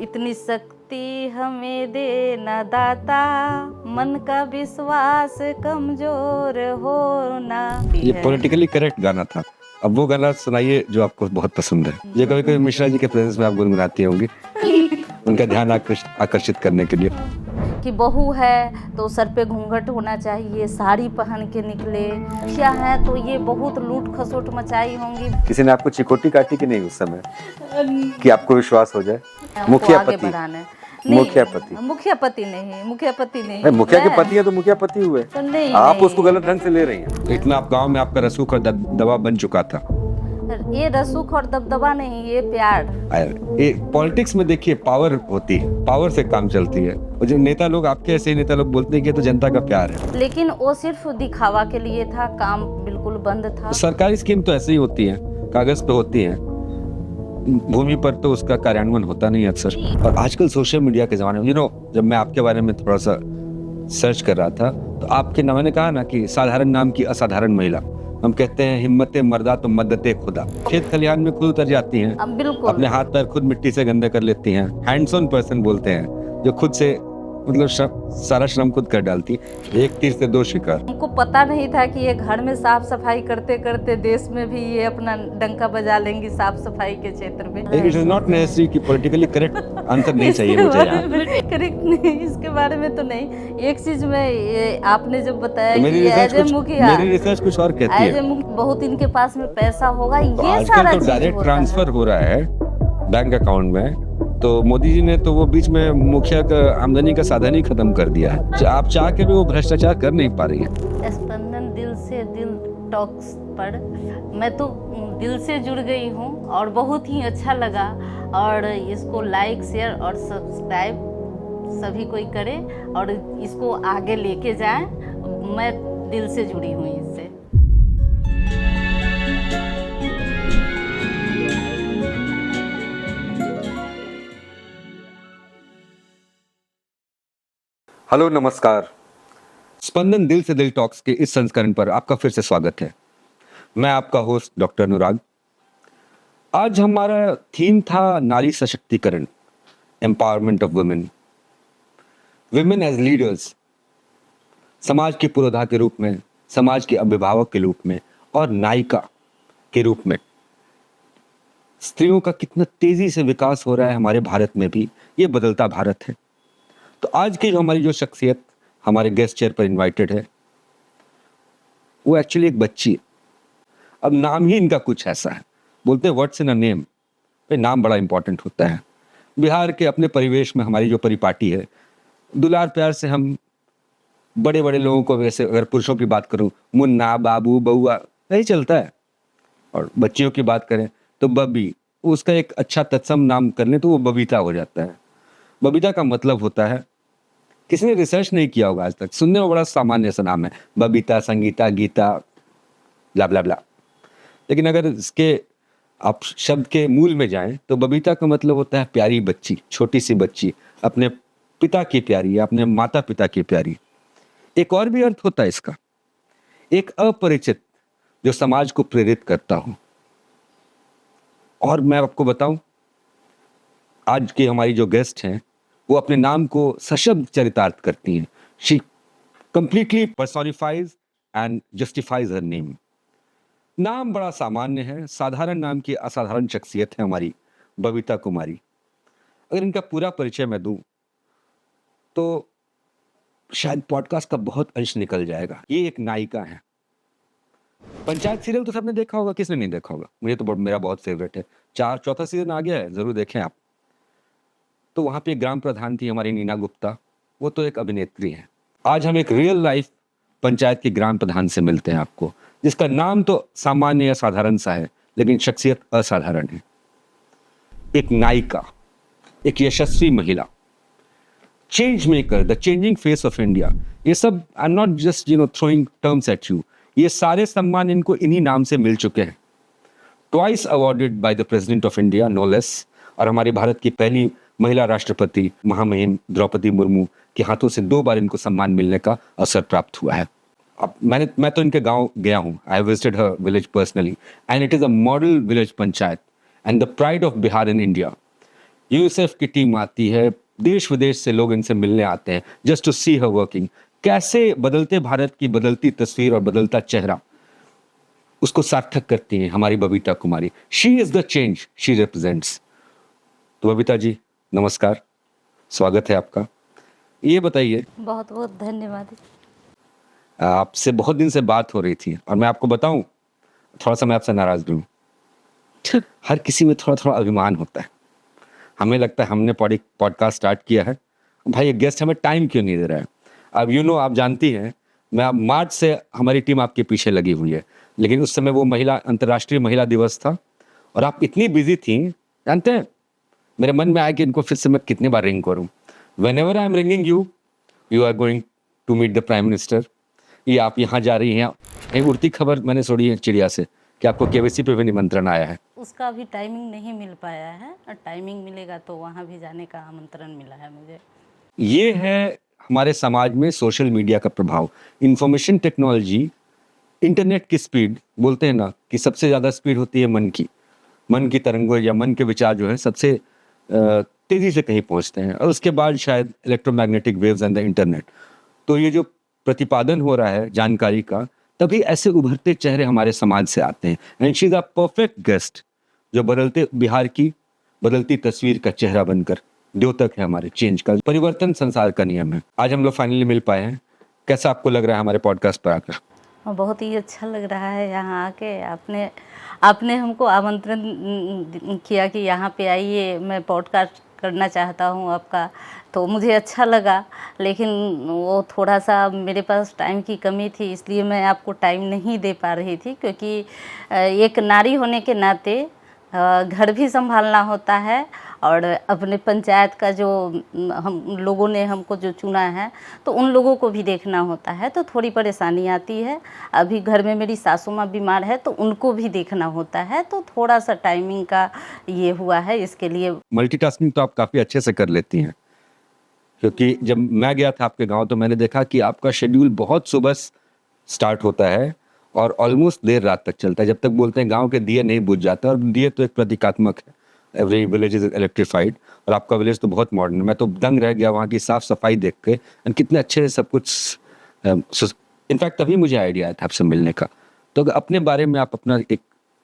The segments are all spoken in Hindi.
इतनी शक्ति हमें दे न दाता, मन का विश्वास कमजोर होना। ये पॉलिटिकली करेक्ट गाना था। अब वो गाना सुनाइए जो आपको बहुत पसंद है। ये कभी कभी मिश्रा जी के प्रेजेंस में आप गुनगुनाती होंगी उनका ध्यान आकर्षित करने के लिए। कि बहू है तो सर पे घूंघट होना चाहिए, साड़ी पहन के निकले। क्या है तो ये बहुत लूट खसोट मचाई होंगी। किसी ने आपको चिकोटी काटी कि नहीं उस समय कि आपको विश्वास हो जाए? मुखिया पति, मुखिया पति, मुखिया पति नहीं, मुखिया पति नहीं, मुखिया के पति है तो मुखिया पति हुए। तो नहीं, आप नहीं। उसको गलत ढंग से ले रही हैं। इतना आप गांव में आपका रसूख और दबदबा बन चुका था। ये रसूख और दबदबा नहीं, ये प्यार। ये पॉलिटिक्स में देखिए पावर होती है, पावर से काम चलती है। और जो नेता लोग आपके ऐसे नेता लोग बोलते हैं कि तो जनता का प्यार है, लेकिन वो सिर्फ दिखावा के लिए था, काम बिल्कुल बंद था। सरकारी स्कीम तो ऐसे ही होती है, कागज पे होती है, भूमि पर तो उसका कार्यान्वयन होता नहीं अक्सर। और आजकल सोशल मीडिया के जमाने में जब मैं आपके बारे में थोड़ा सा सर्च कर रहा था तो आपके नाम, मैंने कहा ना कि साधारण नाम की असाधारण महिला। हम कहते हैं हिम्मत मर्दा तो मदद खुदा। खेत खलिहान में खुद उतर जाती हैं, अपने हाथ पैर खुद मिट्टी से गंदे कर लेती हैं। हैंड्स ऑन पर्सन बोलते हैं, जो खुद से मतलब सारा श्रम खुद कर डालती। एक तीर से दो शिकार। हमको पता नहीं था कि ये घर में साफ सफाई करते करते देश में भी ये अपना डंका बजा लेंगी साफ सफाई के क्षेत्र में। इट इज नॉट नेसेसरी कि पॉलिटिकली करेक्ट आंसर नहीं चाहिए मुझे यहाँ। करेक्ट नहीं, इसके बारे में तो नहीं। एक चीज में आपने जब बताया तो कि एज ए मुखिया, मेरी रिसर्च कुछ और कहती है। बहुत इनके पास में पैसा होगा, तो ये सारा तो डायरेक्ट ट्रांसफर हो रहा है बैंक अकाउंट में। तो मोदी जी ने तो वो बीच में मुखिया का आमदनी का साधन ही खत्म कर दिया है। आप चाह के भी वो भ्रष्टाचार कर नहीं पा रही है। स्पंदन दिल से दिल टॉक्स पर मैं तो दिल से जुड़ गई हूँ और बहुत ही अच्छा लगा। और इसको लाइक, शेयर और सब्सक्राइब सभी कोई करे और इसको आगे लेके जाए। मैं दिल से जुड़ी हूँ इससे। हेलो, नमस्कार। स्पंदन दिल से दिल टॉक्स के इस संस्करण पर आपका फिर से स्वागत है। मैं आपका होस्ट डॉक्टर अनुराग। आज हमारा थीम था नारी सशक्तिकरण, empowerment of women, women as leaders, समाज की पुरोधा के रूप में, समाज के अभिभावक के रूप में और नायिका के रूप में। स्त्रियों का कितना तेजी से विकास हो रहा है हमारे भारत में भी, ये बदलता भारत है। तो आज की हमारी जो शख्सियत हमारे गेस्ट चेयर पर इनवाइटेड है, वो एक्चुअली एक बच्ची है। अब नाम ही इनका कुछ ऐसा है, बोलते हैं व्हाट्स इन अ नेम। नाम बड़ा इंपॉर्टेंट होता है। बिहार के अपने परिवेश में हमारी जो परिपाटी है, दुलार प्यार से हम बड़े बड़े लोगों को, वैसे अगर पुरुषों की बात करूं, मुन्ना, बाबू, बउआ, यही चलता है। और बच्चियों की बात करें तो बबी, उसका एक अच्छा तत्सम नाम कर लें तो वो बबीता हो जाता है। बबीता का मतलब होता है, किसी ने रिसर्च नहीं किया होगा आज तक, सुनने में बड़ा सामान्य सा नाम है, बबीता, संगीता, गीता, ब्ला ब्ला ब्ला। लेकिन अगर इसके आप शब्द के मूल में जाएं तो बबीता का मतलब होता है प्यारी बच्ची, छोटी सी बच्ची, अपने पिता की प्यारी, अपने माता पिता की प्यारी। एक और भी अर्थ होता है इसका, एक अपरिचित जो समाज को प्रेरित करता हो। और मैं आपको बताऊं, आज की हमारी जो गेस्ट हैं वो अपने नाम को सशब्द चरितार्थ करती हैं। She completely personifies and justifies her name. नाम बड़ा सामान्य है, साधारण नाम की असाधारण शख्सियत है हमारी बबीता कुमारी। अगर इनका पूरा परिचय मैं दूं तो शायद पॉडकास्ट का बहुत अंश निकल जाएगा। ये एक नायिका है। पंचायत सीरियल तो सबने देखा होगा, किसने नहीं देखा होगा? मुझे तो मेरा बहुत फेवरेट है। चौथा सीजन आ गया है, जरूर देखें आप। तो वहाँ पे एक ग्राम प्रधान थी हमारी नीना गुप्ता, वो तो एक अभिनेत्री है। आज हम एक रियल लाइफ पंचायत के ग्राम प्रधान से मिलते हैं आपको, जिसका नाम तो सामान्य या साधारण सा है, लेकिन शख्सियत असाधारण है। एक नायिका, एक यशस्वी महिला, change maker, the changing face of India. ये सब, I am not just throwing terms at you, ये सारे सम्मान इनको इन्हीं नाम से मिल चुके हैं। Twice awarded by the president of India, no less. और हमारे भारत की पहली महिला राष्ट्रपति महामहिम द्रौपदी मुर्मू के हाथों से 2 बार इनको सम्मान मिलने का अवसर प्राप्त हुआ है। अब मैं तो इनके गांव गया हूँ, I visited her village personally, and it is a model village panchayat and the pride of Bihar in India. UNICEF की टीम आती है, देश विदेश से लोग इनसे मिलने आते हैं just to see her working. कैसे बदलते भारत की बदलती तस्वीर और बदलता चेहरा उसको सार्थक करती हैं हमारी Babita Kumari. She is the change she represents. तो बबीता जी नमस्कार, स्वागत है आपका। ये बताइए, बहुत बहुत धन्यवाद। आपसे बहुत दिन से बात हो रही थी और मैं आपको बताऊं, थोड़ा सा मैं आपसे नाराज भी हूं। हर किसी में थोड़ा थोड़ा अभिमान होता है। हमें लगता है हमने पॉडकास्ट स्टार्ट किया है, भाई ये गेस्ट हमें टाइम क्यों नहीं दे रहा है। अब आप जानती हैं, मैं मार्च से हमारी टीम आपके पीछे लगी हुई है, लेकिन उस समय वो अंतर्राष्ट्रीय महिला दिवस था और आप इतनी बिजी थी, जानते हैं मेरे मन में आया कि इनको फिर से मैं कितनी बार रिंग करूं। Whenever I am ringing you are going to meet the prime minister. ये आप यहाँ जा रही हैं। एक उड़ती खबर मैंने सुनी है चिड़िया से कि आपको केवीसी पे भी निमंत्रण आया है। उसका अभी टाइमिंग नहीं मिल पाया है, और टाइमिंग मिलेगा तो वहाँ भी जाने का आमंत्रण मिला है मुझे। ये है हमारे समाज में सोशल मीडिया का प्रभाव, इंफॉर्मेशन टेक्नोलॉजी, इंटरनेट की स्पीड। बोलते हैं ना कि सबसे ज़्यादा स्पीड होती है मन की तरंगों या मन के विचार जो है सबसे तेज़ी से कहीं पहुंचते हैं, और उसके बाद शायद electromagnetic waves and the internet. तो ये जो प्रतिपादन हो रहा है जानकारी का, तभी ऐसे उभरते चेहरे हमारे समाज से आते हैं। And she is a perfect guest जो बदलते बिहार की बदलती तस्वीर का चेहरा बनकर द्योतक है हमारे चेंज का। परिवर्तन संसार का नियम है। आज हम लोग फाइनली मिल पाए हैं। कैसा आपको लग रहा है हमारे पॉडकास्ट पर आकर? बहुत ही अच्छा लग रहा है यहाँ आके। आपने हमको आमंत्रण किया कि यहाँ पे आइए, मैं पॉडकास्ट करना चाहता हूँ आपका, तो मुझे अच्छा लगा। लेकिन वो थोड़ा सा मेरे पास टाइम की कमी थी, इसलिए मैं आपको टाइम नहीं दे पा रही थी, क्योंकि एक नारी होने के नाते घर भी संभालना होता है और अपने पंचायत का जो हम लोगों ने हमको जो चुना है तो उन लोगों को भी देखना होता है, तो थोड़ी परेशानी आती है। अभी घर में मेरी सासू माँ बीमार है तो उनको भी देखना होता है, तो थोड़ा सा टाइमिंग का ये हुआ है, इसके लिए। मल्टीटास्किंग तो आप काफ़ी अच्छे से कर लेती हैं, क्योंकि जब मैं गया था आपके गांव तो मैंने देखा कि आपका शेड्यूल बहुत सुबह स्टार्ट होता है और ऑलमोस्ट देर रात तक चलता है, जब तक बोलते हैं गांव के दिए नहीं बुझ जाते। और दिए तो एक प्रतीकात्मक है, एवरी विलेज इज इलेक्ट्रीफाइड, और आपका विलेज तो बहुत मॉडर्न है। मैं तो दंग रह गया वहाँ की साफ सफाई देख के, एंड कितने अच्छे से सब कुछ। इनफैक्ट तभी मुझे आइडिया आया था आपसे मिलने का। तो अगर अपने बारे में आप अपना एक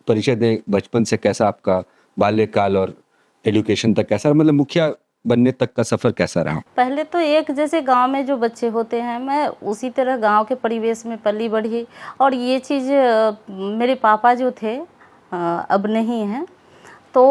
परिचय दें, बचपन से कैसा आपका बाल्यकाल और एजुकेशन तक कैसा, मतलब मुखिया बनने तक का सफर कैसा रहा? पहले तो एक जैसे गांव में जो बच्चे होते हैं, मैं उसी तरह गांव के परिवेश में पली बढ़ी। और ये चीज़ मेरे पापा जो थे अब नहीं हैं, तो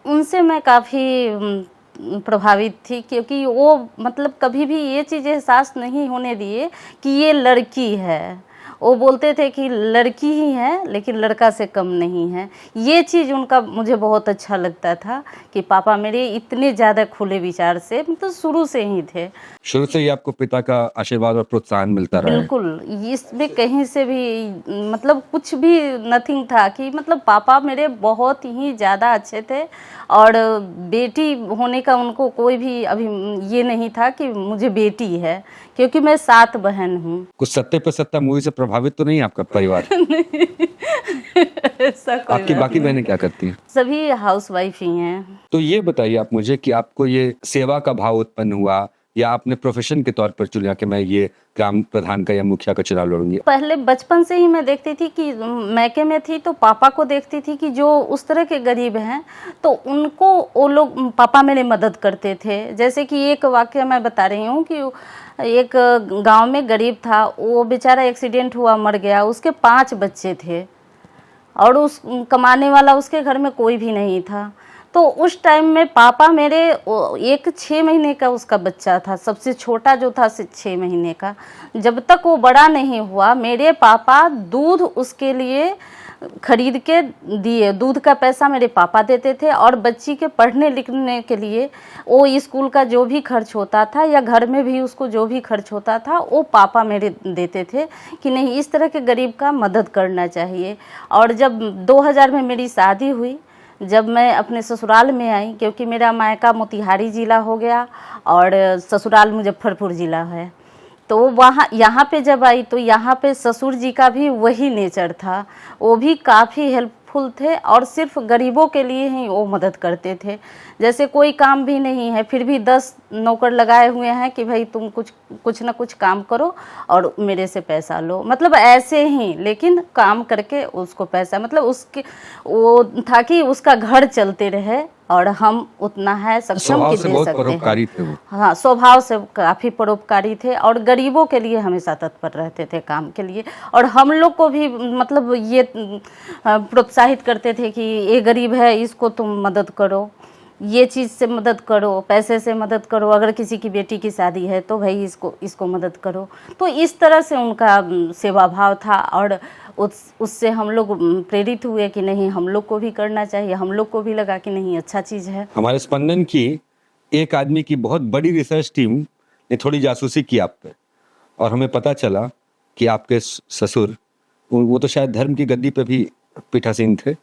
उनसे मैं काफ़ी प्रभावित थी, क्योंकि वो मतलब कभी भी ये चीज़ एहसास नहीं होने दिए कि ये लड़की है। वो बोलते थे कि लड़की ही है लेकिन लड़का से कम नहीं है। ये चीज़ उनका मुझे बहुत अच्छा लगता था कि पापा मेरे इतने ज़्यादा खुले विचार से, मतलब शुरू से ही थे। शुरू से ही आपको पिता का आशीर्वाद और प्रोत्साहन मिलता रहा है? बिल्कुल, इसमें कहीं से भी मतलब कुछ भी नथिंग था कि मतलब पापा मेरे बहुत ही ज़्यादा अच्छे थे, और बेटी होने का उनको कोई भी अभी ये नहीं था कि मुझे बेटी है, क्योंकि मैं 7 बहन हूँ। कुछ सत्ते पे सत्ता मूवी से प्रभावित तो नहीं आपका परिवार? ऐसा कोई आपकी बात बाकी नहीं। बहनें क्या करती हैं? सभी हाउसवाइफ ही हैं। तो ये बताइए आप मुझे कि आपको ये सेवा का भाव उत्पन्न हुआ या आपने प्रोफेशन के तौर पर चुना कि मैं ये ग्राम प्रधान का या मुखिया का चुनाव लड़ूंगी? पहले बचपन से ही मैं देखती थी कि मैके में थी तो पापा को देखती थी कि जो उस तरह के गरीब हैं तो उनको वो लोग, पापा मेरे मदद करते थे। जैसे कि एक वाकया मैं बता रही हूँ कि एक गांव में गरीब था, वो बेचारा एक्सीडेंट हुआ, मर गया। उसके 5 बच्चे थे और उस कमाने वाला उसके घर में कोई भी नहीं था। तो उस टाइम में पापा मेरे, एक 6 महीने का उसका बच्चा था, सबसे छोटा जो था 6 महीने का। जब तक वो बड़ा नहीं हुआ, मेरे पापा दूध उसके लिए खरीद के दिए। दूध का पैसा मेरे पापा देते थे, और बच्ची के पढ़ने लिखने के लिए वो स्कूल का जो भी खर्च होता था या घर में भी उसको जो भी खर्च होता था वो पापा मेरे देते थे कि नहीं, इस तरह के गरीब का मदद करना चाहिए। और जब 2000 में मेरी शादी हुई, जब मैं अपने ससुराल में आई, क्योंकि मेरा मायका मोतिहारी ज़िला हो गया और ससुराल मुजफ्फरपुर ज़िला है, तो वहाँ यहाँ पे जब आई तो यहाँ पे ससुर जी का भी वही नेचर था। वो भी काफ़ी हेल्प हेल्पफुल थे और सिर्फ गरीबों के लिए ही वो मदद करते थे। जैसे कोई काम भी नहीं है फिर भी 10 नौकर लगाए हुए हैं कि भाई तुम कुछ ना कुछ काम करो और मेरे से पैसा लो, मतलब ऐसे ही, लेकिन काम करके उसको पैसा, मतलब उसके वो था कि उसका घर चलते रहे और हम उतना है सक्षम स्वभाव कि से दे बहुत सकते परोपकारी हैं। थे वो। हाँ, स्वभाव से काफ़ी परोपकारी थे और गरीबों के लिए हमेशा तत्पर रहते थे काम के लिए। और हम लोग को भी मतलब ये प्रोत्साहित करते थे कि ये गरीब है इसको तुम मदद करो, ये चीज़ से मदद करो, पैसे से मदद करो, अगर किसी की बेटी की शादी है तो भाई इसको मदद करो। तो इस तरह से उनका सेवा भाव था और उससे हम लोग प्रेरित हुए कि नहीं हम लोग को भी करना चाहिए। हम लोग को भी लगा कि नहीं अच्छा चीज़ है। हमारे स्पंदन की एक आदमी की बहुत बड़ी रिसर्च टीम ने थोड़ी जासूसी की आप पे और हमें पता चला कि आपके ससुर वो तो शायद धर्म की गद्दी पे भी पीठासीन थे।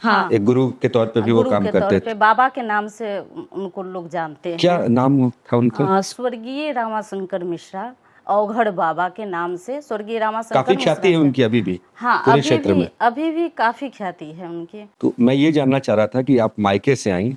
हाँ, एक गुरु के तौर पे भी वो गुरु काम के करते तौर थे। पे बाबा के नाम से उनको लोग जानते हैं। क्या नाम था उनका? स्वर्गीय रामाशंकर मिश्रा, अवघड़ बाबा के नाम से स्वर्गीय रामाशंकर काफी मिश्रा ख्याति है थे। उनकी अभी भी हाँ, पूरे क्षेत्र में। अभी भी काफी ख्याति है उनकी। तो मैं ये जानना चाह रहा था कि आप मायके से आई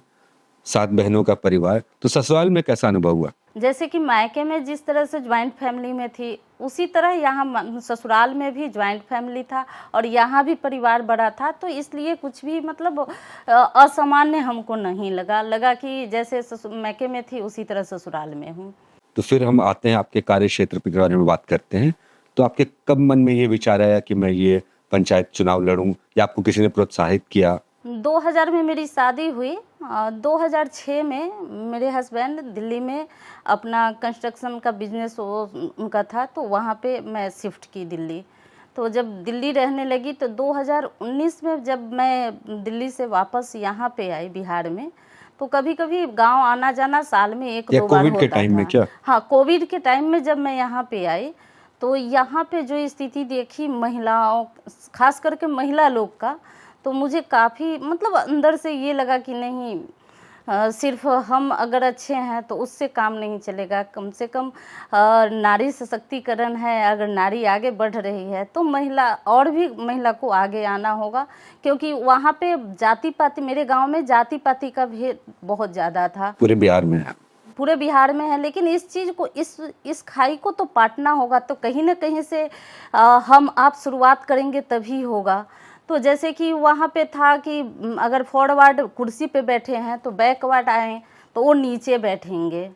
7 बहनों का परिवार, तो ससुराल में कैसा अनुभव हुआ? जैसे कि मायके में जिस तरह से ज्वाइंट फैमिली में थी उसी तरह यहाँ ससुराल में भी ज्वाइंट फैमिली था और यहाँ भी परिवार बड़ा था, तो इसलिए कुछ भी मतलब असामान्य हमको नहीं लगा कि जैसे मायके में थी उसी तरह ससुराल में हूँ। तो फिर हम आते हैं आपके कार्य क्षेत्र के बारे में बात करते हैं। तो आपके कब मन में ये विचार आया कि मैं ये पंचायत चुनाव लड़ूं, या आपको किसी ने प्रोत्साहित किया? 2000 में मेरी शादी हुई। 2006 में मेरे हस्बैंड दिल्ली में अपना कंस्ट्रक्शन का बिजनेस उनका था, तो वहाँ पे मैं शिफ्ट की दिल्ली। तो जब दिल्ली रहने लगी तो 2019 में जब मैं दिल्ली से वापस यहाँ पे आई बिहार में, तो कभी कभी गांव आना जाना साल में 1-2 बार कोविड होता के टाइम में था। क्या? हाँ, कोविड के टाइम में जब मैं यहाँ पे आई तो यहाँ पे जो स्थिति देखी महिलाओं, खास करके महिला लोग का, तो मुझे काफ़ी मतलब अंदर से ये लगा कि नहीं सिर्फ हम अगर अच्छे हैं तो उससे काम नहीं चलेगा। कम से कम नारी सशक्तिकरण है, अगर नारी आगे बढ़ रही है तो महिला को आगे आना होगा, क्योंकि वहाँ पे जाति पाति, मेरे गांव में जाति पाति का भेद बहुत ज़्यादा था। पूरे बिहार में है। पूरे बिहार में है, लेकिन इस चीज़ को इस खाई को तो पाटना होगा, तो कहीं ना कहीं से हम आप शुरुआत करेंगे तभी होगा। तो जैसे कि वहाँ पे था कि अगर फॉरवर्ड कुर्सी पे बैठे हैं तो बैकवर्ड आए तो वो नीचे बैठेंगे,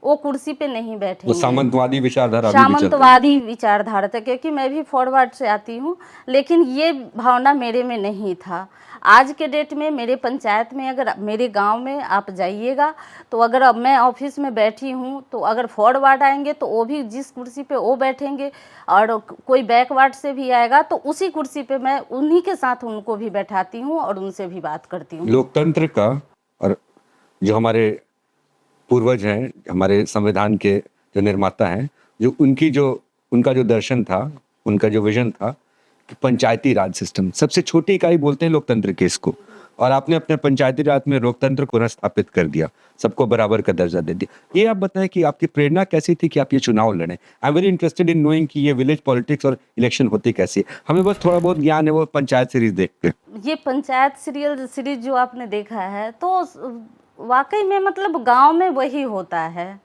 वो कुर्सी पे नहीं बैठेंगे। वो सामंतवादी विचारधारा अभी भी चलती है। सामंतवादी विचारधारा था, क्योंकि मैं भी फॉरवर्ड से आती हूँ, लेकिन ये भावना मेरे में नहीं था। आज के डेट में मेरे पंचायत में, अगर मेरे गांव में आप जाइएगा तो अगर अब मैं ऑफिस में बैठी हूँ तो अगर फॉरवर्ड आएंगे तो वो भी जिस कुर्सी पे वो बैठेंगे, और कोई बैकवर्ड से भी आएगा तो उसी कुर्सी पे मैं उन्हीं के साथ उनको भी बैठाती हूँ और उनसे भी बात करती हूँ। लोकतंत्र का, और जो हमारे पूर्वज हैं, हमारे संविधान के जो निर्माता हैं, उनका जो दर्शन था, उनका जो विजन था कि पंचायती राज सिस्टम, सबसे छोटी इकाई बोलते हैं लोकतंत्र के इसको, और आपने अपने पंचायती राज में लोकतंत्र को स्थापित कर दिया, सबको बराबर का दर्जा दे दिया। ये आप बताएं कि आपकी प्रेरणा कैसी थी कि आप ये चुनाव लड़ें? आई am very interested in knowing कि ये विलेज पॉलिटिक्स और इलेक्शन होती कैसी है। हमें बस थोड़ा बहुत ज्ञान है वो पंचायत सीरीज देख के। ये पंचायत सीरीज जो आपने देखा है तो वाकई में मतलब गांव में वही होता है,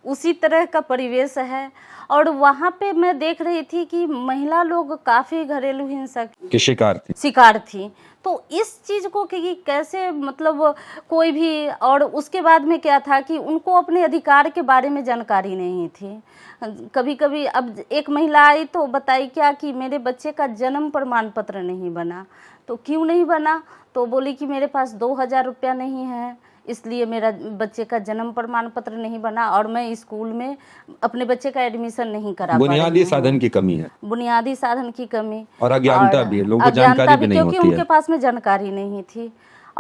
उसी तरह का परिवेश है। और वहाँ पे मैं देख रही थी कि महिला लोग काफ़ी घरेलू हिंसा के शिकार थी। तो इस चीज़ को कि कैसे मतलब कोई भी, और उसके बाद में क्या था कि उनको अपने अधिकार के बारे में जानकारी नहीं थी। कभी कभी अब एक महिला आई तो बताई क्या कि मेरे बच्चे का जन्म प्रमाण पत्र नहीं बना। तो क्यों नहीं बना? तो बोली कि मेरे पास 2000 रुपया नहीं है, इसलिए मेरा बच्चे का जन्म प्रमाण पत्र नहीं बना और मैं स्कूल में अपने बच्चे का एडमिशन नहीं करा पा रही हूँ। बुनियादी साधन की कमी है, बुनियादी साधन की कमी और अज्ञानता भी है, लोगों को जानकारी भी नहीं होती है, क्योंकि उनके पास में जानकारी नहीं थी।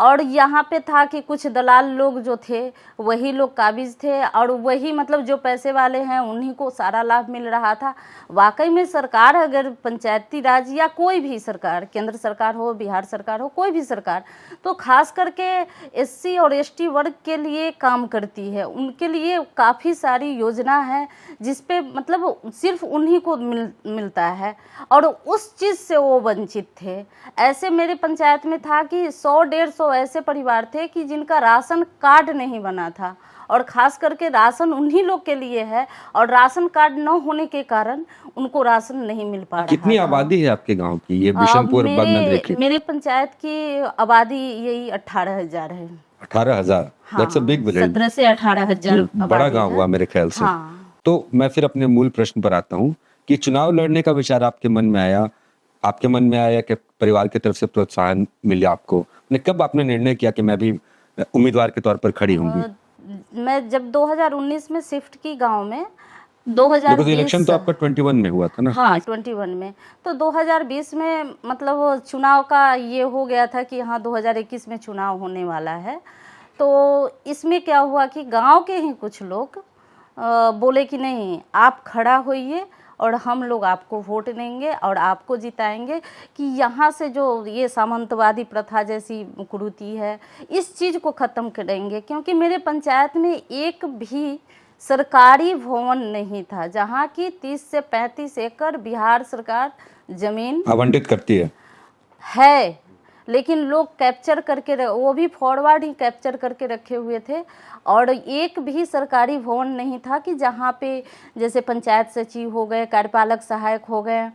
और यहाँ पे था कि कुछ दलाल लोग जो थे वही लोग काबिज थे, और वही मतलब जो पैसे वाले हैं उन्हीं को सारा लाभ मिल रहा था। वाकई में सरकार अगर पंचायती राज या कोई भी सरकार, केंद्र सरकार हो, बिहार सरकार हो, कोई भी सरकार, तो खास करके एससी और एसटी वर्ग के लिए काम करती है। उनके लिए काफ़ी सारी योजना है जिसपे मतलब सिर्फ उन्हीं को मिलता है, और उस चीज़ से वो वंचित थे। ऐसे मेरे पंचायत में था कि 100-150 ऐसे परिवार थे कि जिनका राशन कार्ड नहीं बना था, और ख़ास करके राशन उन्हीं लोग के लिए है, और राशन कार्ड न होने के कारण उनको राशन नहीं मिल पा रहा। कितनी आबादी है आपके गांव की? ये बिशनपुर मेरे पंचायत की आबादी यही 18,000 है। 18,000? That's a big village. 17 से 18,000 बड़ा गांव हुआ मेरे ख्याल से। हाँ। तो मैं फिर अपने मूल प्रश्न पर आता हूँ कि चुनाव लड़ने का विचार आपके मन में आया कि परिवार की तरफ से प्रोत्साहन मिला आपको? कब आपने निर्णय किया कि मैं भी उम्मीदवार के तौर पर खड़ी होंगी? मैं जब 2019 में शिफ्ट की गांव में, 2020 इलेक्शन तो आपका 21 में हुआ था ना? हाँ, 21 में। तो 2020 में मतलब चुनाव का ये हो गया था कि हाँ 2021 में चुनाव होने वाला है। तो इसमें क्या हुआ कि गांव के ही कुछ लोग बोले कि नहीं, आप खड़ा होइए और हम लोग आपको वोट देंगे और आपको जिताएंगे, कि यहाँ से जो ये सामंतवादी प्रथा जैसी कुरीति है इस चीज़ को ख़त्म करेंगे। क्योंकि मेरे पंचायत में एक भी सरकारी भवन नहीं था, जहाँ की 30 से 35 एकड़ बिहार सरकार जमीन आवंटित करती है, लेकिन लोग कैप्चर करके वो भी फॉरवर्ड ही कैप्चर करके रखे हुए थे, और एक भी सरकारी भवन नहीं था कि जहाँ पे जैसे पंचायत सचिव हो गए, कार्यपालक सहायक हो गए,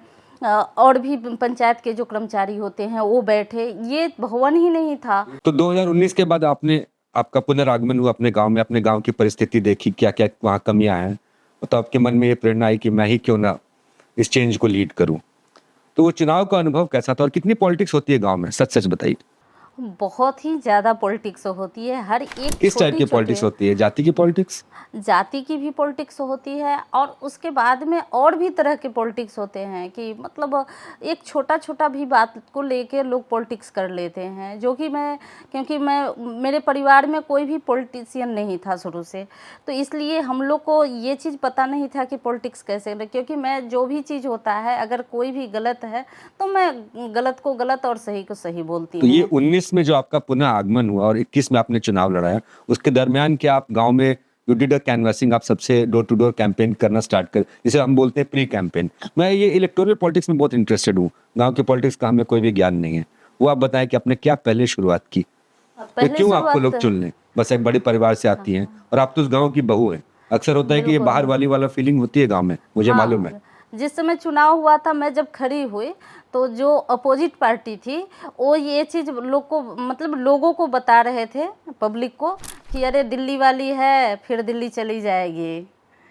और भी पंचायत के जो कर्मचारी होते हैं वो बैठे, ये भवन ही नहीं था। तो 2019 के बाद आपका पुनरागमन हुआ अपने गांव में, अपने गांव की परिस्थिति देखी, क्या क्या वहाँ कमियां हैं, तो आपके मन में ये प्रेरणा आई कि मैं ही क्यों ना इस चेंज को लीड करूं। तो वो चुनाव का अनुभव कैसा था और कितनी पॉलिटिक्स होती है गांव में? सच सच बताइए। बहुत ही ज़्यादा पॉलिटिक्स होती है। हर एक किस टाइप की पॉलिटिक्स होती है? जाति की पॉलिटिक्स? जाति की भी पॉलिटिक्स होती है, और उसके बाद में और भी तरह के पॉलिटिक्स होते हैं कि मतलब एक छोटा छोटा भी बात को लेके लोग पॉलिटिक्स कर लेते हैं, जो कि क्योंकि मेरे परिवार में कोई भी पॉलिटिशियन नहीं था शुरू से, तो इसलिए हम लोग को ये चीज़ पता नहीं था कि पॉलिटिक्स कैसे, क्योंकि मैं जो भी चीज़ होता है अगर कोई भी गलत है तो मैं गलत को गलत और सही को सही बोलती हूँ। तो ये 19 में जो आपका पुनः आगमन हुआ और 21 में आपने चुनाव लड़ाया, उसके दरमियान क्या आप गांव में यू डिड अ कैनवासिंग, आप सबसे डोर टू डोर कैंपेन करना स्टार्ट कर, जिसे हम बोलते हैं प्री कैंपेन? मैं ये इलेक्टोरल पॉलिटिक्स में बहुत इंटरेस्टेड हूँ, गांव के पॉलिटिक्स का हमें कोई भी ज्ञान नहीं है। वो आप बताएं कि आपने क्या पहले शुरुआत की, तो क्यों आपको लोग चुन लें? बस एक बड़े परिवार से आती हैं और आप तो उस गाँव की बहू हैं। अक्सर होता है कि ये बाहर वाला फीलिंग होती है गाँव में, मुझे मालूम है। जिस समय चुनाव हुआ था, मैं जब खड़ी हुई तो जो अपोजिट पार्टी थी वो ये चीज़ लोगों को बता रहे थे, पब्लिक को, कि अरे दिल्ली वाली है फिर दिल्ली चली जाएगी,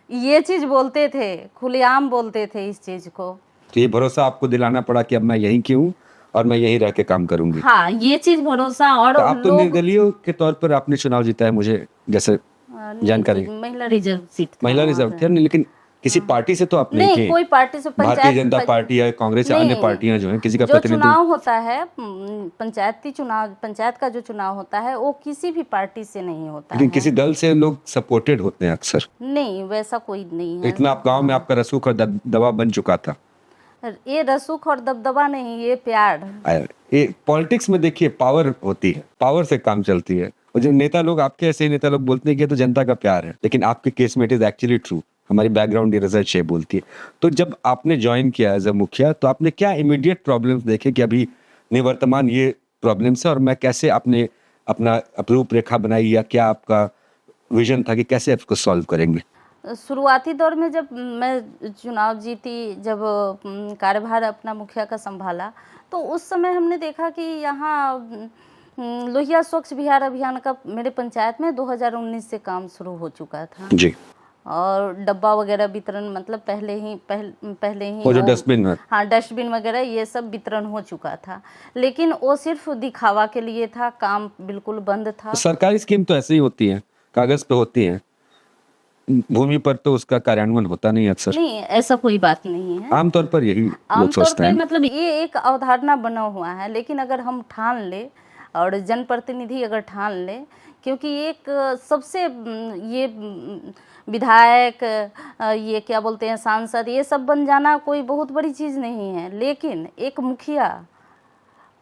ये चीज़ बोलते थे, खुलेआम बोलते थे इस चीज़ को। तो ये भरोसा आपको दिलाना पड़ा कि अब मैं यहीं की हूँ और मैं यहीं रह के काम करूंगी। हाँ, ये चीज़ भरोसा। और तो आप तो निर्दलीय के तौर पर आपने चुनाव जीता है, मुझे जैसे जानकारी। महिला रिजर्व सीट, महिला रिजर्व थे, लेकिन किसी पार्टी से तो आप नहीं, कोई पार्टी से, भारतीय जनता पार्टी या कांग्रेस या अन्य पार्टियां जो हैं, किसी का प्रतिनिधि? चुनाव होता है पंचायत का जो चुनाव होता है वो किसी भी पार्टी से नहीं होता, लेकिन किसी दल से लोग सपोर्टेड होते हैं अक्सर। नहीं, वैसा कोई नहीं है। इतना आप गांव में आपका रसूख और दबदबा बन चुका था। ये रसूख और दबदबा नहीं, ये प्यार। ये पॉलिटिक्स में देखिए पावर होती है, पावर से काम चलती है, और जो नेता लोग, आपके ऐसे नेता लोग बोलते हैं कि तो जनता का प्यार है, लेकिन आपके केस में इट इज एक्चुअली ट्रू। हमारी बैकग्राउंड ये रिसर्च ये बोलती है। तो जब आपने ज्वाइन किया एज अ मुखिया, तो आपने क्या इमीडिएट प्रॉब्लम्स देखे कि अभी निवर्तमान ये प्रॉब्लम्स है और मैं कैसे अपना रूपरेखा बनाई, या क्या आपका विजन था कि कैसे इसको सॉल्व करेंगे? शुरुआती दौर में जब मैं चुनाव जीती, जब कार्यभार अपना मुखिया का संभाला, तो उस समय हमने देखा कि यहाँ लोहिया स्वच्छ बिहार अभियान का मेरे पंचायत में 2019 से काम शुरू हो चुका था जी, और डब्बा वगैरह वितरण पहले ही वो जो डस्टबिन है, हाँ, डस्टबिन वगैरह ये सब वितरण हो चुका था, लेकिन वो सिर्फ दिखावा के लिए था, काम बिल्कुल बंद था। सरकारी स्कीम तो ऐसे ही होती है, कागज पे होती है, भूमि पर तो उसका कार्यान्वयन होता नहीं अक्सर। नहीं, ऐसा कोई बात नहीं है, आमतौर पर यही लोग सोचते हैं। मतलब ये एक अवधारणा बना हुआ है, लेकिन अगर हम ठान ले और जनप्रतिनिधि अगर ठान ले, क्योंकि एक सबसे ये विधायक, ये क्या बोलते हैं, सांसद, ये सब बन जाना कोई बहुत बड़ी चीज़ नहीं है, लेकिन एक मुखिया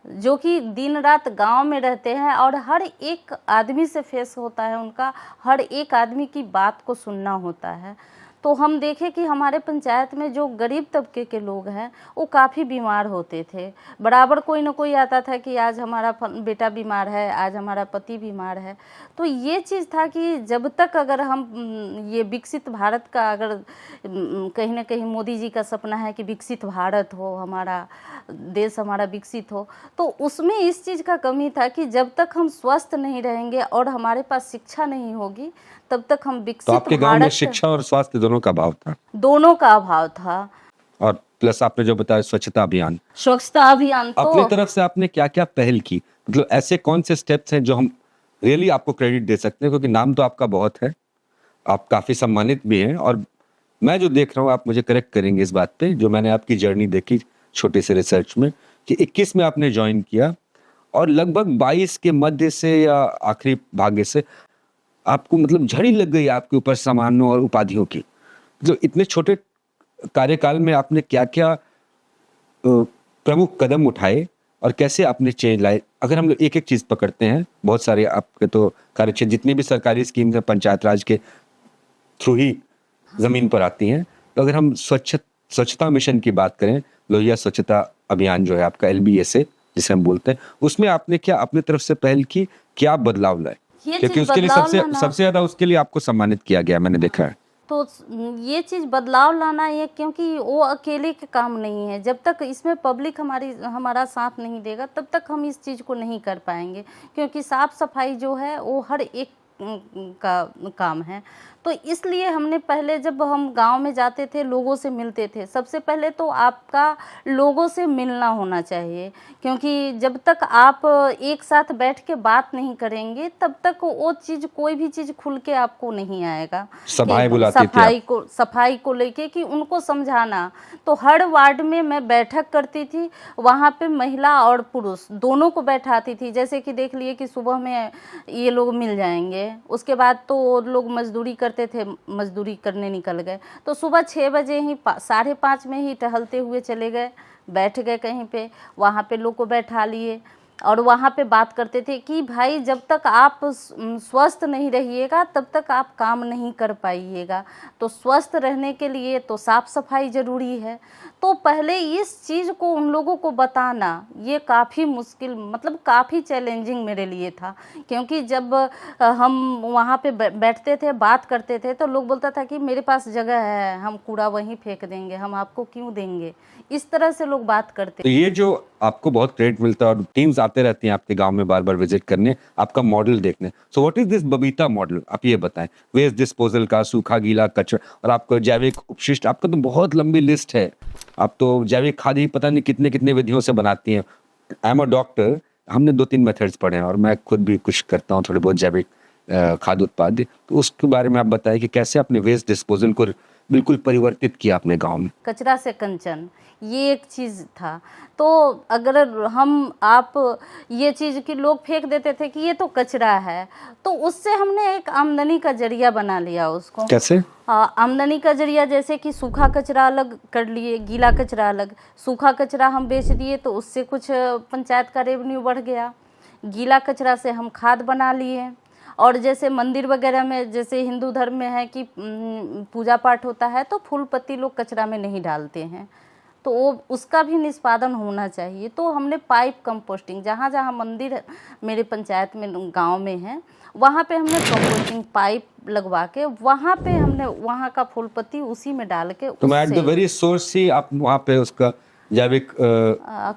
जो कि दिन रात गांव में रहते हैं और हर एक आदमी से फेस होता है उनका, हर एक आदमी की बात को सुनना होता है। तो हम देखें कि हमारे पंचायत में जो गरीब तबके के लोग हैं वो काफ़ी बीमार होते थे। बराबर कोई ना कोई आता था कि आज हमारा बेटा बीमार है, आज हमारा पति बीमार है। तो ये चीज़ था कि जब तक अगर हम ये विकसित भारत का, अगर कहीं ना कहीं मोदी जी का सपना है कि विकसित भारत हो, हमारा देश हमारा विकसित हो, तो उसमें इस चीज़ का कमी था कि जब तक हम स्वस्थ नहीं रहेंगे और हमारे पास शिक्षा नहीं होगी तब तक हम तो विकसित आपके गांव में भारत, शिक्षा और स्वास्थ्य दोनों का अभाव था, दोनों का अभाव था। और प्लस आपने जो बताया स्वच्छता अभियान, स्वच्छता अभियान तो अपनी तरफ से आपने क्या क्या पहल की, मतलब ऐसे कौन से स्टेप्स हैं जो हम रियली आपको क्रेडिट दे सकते हैं, क्योंकि नाम तो आपका बहुत है, आप काफी सम्मानित भी हैं, और मैं जो देख रहा हूँ, आप मुझे करेक्ट करेंगे इस बात पे, जो मैंने आपकी जर्नी देखी छोटे से रिसर्च में, कि 21 में आपने ज्वाइन किया और लगभग 22 के मध्य से या आखिरी भाग्य से आपको मतलब झड़ी लग गई आपके ऊपर सम्मानों और उपाधियों की। जो इतने छोटे कार्यकाल में आपने क्या क्या प्रमुख कदम उठाए और कैसे आपने चेंज लाए? अगर हम लोग एक एक चीज पकड़ते हैं, बहुत सारे आपके तो कार्यक्षेत्र जितनी भी सरकारी स्कीम है पंचायत राज के थ्रू ही जमीन पर आती हैं, तो अगर हम स्वच्छता मिशन की बात करें, लोहिया स्वच्छता अभियान जो है आपका LBSA जिसे हम बोलते हैं, उसमें आपने क्या अपनी तरफ से पहल की, क्या बदलाव लाए? क्योंकि उसके लिए सबसे ज्यादा उसके लिए आपको सम्मानित किया गया, मैंने देखा है। तो ये चीज़ बदलाव लाना है, क्योंकि वो अकेले के काम नहीं है। जब तक इसमें पब्लिक हमारा साथ नहीं देगा तब तक हम इस चीज़ को नहीं कर पाएंगे, क्योंकि साफ सफाई जो है वो हर एक का काम है। तो इसलिए हमने पहले जब हम गांव में जाते थे, लोगों से मिलते थे, सबसे पहले तो आपका लोगों से मिलना होना चाहिए, क्योंकि जब तक आप एक साथ बैठ के बात नहीं करेंगे तब तक वो चीज़, कोई भी चीज़ खुल के आपको नहीं आएगा। सभाएं बुलाती थी, सफाई को लेके कि उनको समझाना। तो हर वार्ड में मैं बैठक करती थी, वहाँ पे महिला और पुरुष दोनों को बैठाती थी। जैसे कि देख लिए कि सुबह में ये लोग मिल जाएंगे, उसके बाद तो लोग मजदूरी करते थे, मजदूरी करने निकल गए, तो सुबह 6 बजे ही 5:30 में ही टहलते हुए चले गए, बैठ गए कहीं पे, वहाँ पे लोग को बैठा लिए और वहाँ पे बात करते थे कि भाई जब तक आप स्वस्थ नहीं रहिएगा तब तक आप काम नहीं कर पाइएगा। तो स्वस्थ रहने के लिए तो साफ सफाई ज़रूरी है। तो पहले इस चीज़ को उन लोगों को बताना ये काफ़ी मुश्किल, मतलब काफ़ी चैलेंजिंग मेरे लिए था, क्योंकि जब हम वहाँ पे बैठते थे, बात करते थे, तो लोग बोलता था कि मेरे पास जगह है, हम कूड़ा वहीं फेंक देंगे, हम आपको क्यों देंगे, इस तरह से लोग बात करते। तो ये जो आपको बहुत क्रेडिट मिलता है और टीम्स आते रहती हैं आपके गांव में बार बार विजिट करने, आपका मॉडल देखने। So what is this Babita model, आप ये बताएं। वेस्ट डिस्पोजल का, सूखा गीला कचरा, और आपका जैविक उपशिष्ट, आपका तो बहुत लंबी लिस्ट है। आप तो जैविक खाद ही पता नहीं कितने कितने विधियों से बनाती हैं। आई एम अ डॉक्टर, हमने 2-3 मेथड्स पढ़े हैं और मैं खुद भी कुछ करता हूँ थोड़े बहुत जैविक खाद्य उत्पाद। तो उसके बारे में आप बताएं कि कैसे आपने वेस्ट डिस्पोजल को बिल्कुल परिवर्तित किया अपने गांव में। कचरा से कंचन, ये एक चीज़ था। तो अगर आप ये चीज़ कि लोग फेंक देते थे कि ये तो कचरा है, तो उससे हमने एक आमदनी का जरिया बना लिया उसको। कैसे? आमदनी का जरिया, जैसे कि सूखा कचरा अलग कर लिए, गीला कचरा अलग। सूखा कचरा हम बेच दिए तो उससे कुछ पंचायत का रेवेन्यू बढ़ गया। गीला कचरा से हम खाद बना लिए। और जैसे मंदिर वगैरह में, जैसे हिंदू धर्म में है कि पूजा पाठ होता है तो फूल पत्ती लोग कचरा में नहीं डालते हैं, तो वो उसका भी निष्पादन होना चाहिए। तो हमने पाइप कंपोस्टिंग, जहाँ जहाँ मंदिर मेरे पंचायत में गांव में है, वहाँ पे हमने कंपोस्टिंग पाइप लगवा के वहाँ पे हमने वहाँ का फूल पत्ती उसी में डाल के, तो एट द वेरी सोर्स ही आप वहाँ पे उसका जैविक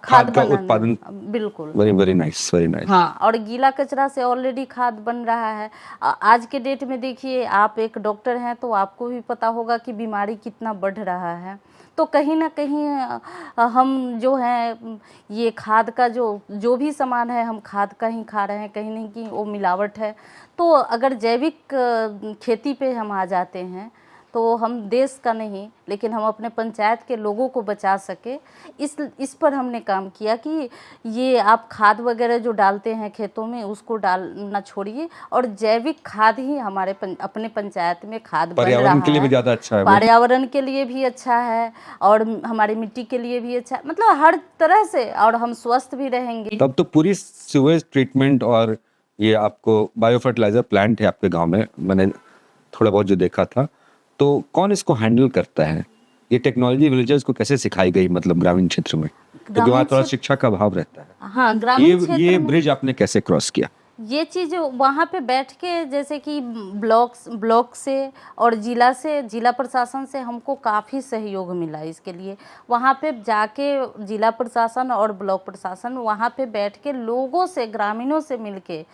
खाद का उत्पादन। बिल्कुल, वेरी नाइस, वेरी नाइस। हाँ, और गीला कचरा से ऑलरेडी खाद बन रहा है। आज के डेट में देखिए, आप एक डॉक्टर हैं तो आपको भी पता होगा कि बीमारी कितना बढ़ रहा है। तो कहीं ना कहीं हम जो हैं ये खाद का जो भी सामान है, हम खाद का ही खा रहे हैं, कहीं नहीं कि वो मिलावट है। तो अगर जैविक खेती पे हम आ जाते हैं तो हम देश का नहीं लेकिन हम अपने पंचायत के लोगों को बचा सके, इस पर हमने काम किया कि ये आप खाद वगैरह जो डालते हैं खेतों में उसको डालना छोड़िए और जैविक खाद ही हमारे अपने पंचायत में खाद बन रहा पर्यावरण के लिए भी है। ज्यादा अच्छा है वो। पर्यावरण के लिए भी अच्छा है और हमारी मिट्टी के लिए भी अच्छा है, मतलब हर तरह से, और हम स्वस्थ भी रहेंगे। तब तो पूरी सीवेज ट्रीटमेंट और ये आपको बायो फर्टिलाइजर प्लांट है आपके गांव में, मैंने थोड़ा बहुत जो देखा था, तो कौन इसको हैंडल करता है? ये टेक्नोलॉजी विलेजर्स को कैसे सिखाई गई, मतलब ग्रामीण क्षेत्र में, क्योंकि वहाँ थोड़ा शिक्षा का अभाव रहता है। हाँ, ग्रामीण क्षेत्र ये में ब्रिज आपने कैसे क्रॉस किया? ये चीज़ वहाँ पे बैठ के, जैसे कि ब्लॉक से और जिला प्रशासन से हमको काफ़ी सहयोग मिला इसके लिए। वहाँ पे जाके जिला प्रशासन और ब्लॉक प्रशासन वहाँ पे बैठ के लोगों से, ग्रामीणों से मिलके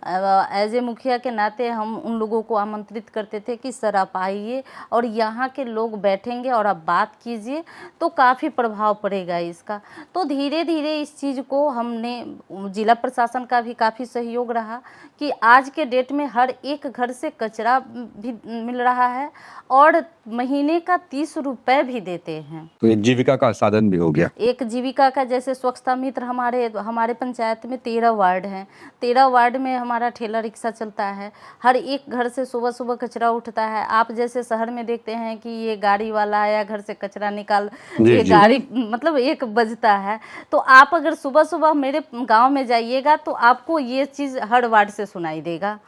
एज ए मुखिया के नाते हम उन लोगों को आमंत्रित करते थे कि सर आप आइए और यहाँ के लोग बैठेंगे और आप बात कीजिए तो काफ़ी प्रभाव पड़ेगा इसका। तो धीरे धीरे इस चीज़ को हमने, जिला प्रशासन का भी काफ़ी सहयोग रहा कि आज के डेट में हर एक घर से कचरा भी मिल रहा है और महीने का 30 रुपए भी देते हैं। तो एक जीविका का साधन भी हो गया। एक जीविका का, जैसे स्वच्छता मित्र हमारे पंचायत में 13 वार्ड हैं। 13 वार्ड में हमारा ठेला रिक्शा चलता है। हर एक घर से सुबह सुबह कचरा उठता है। आप जैसे शहर में देखते हैं कि ये गाड़ी वाला आया घर से कचरा निकाल, ये गाड़ी मतलब 1 बजता है, तो आप अगर सुबह सुबह मेरे गांव में जाइएगा तो आपको ये चीज़ हर वार्ड से सुनाई देगा।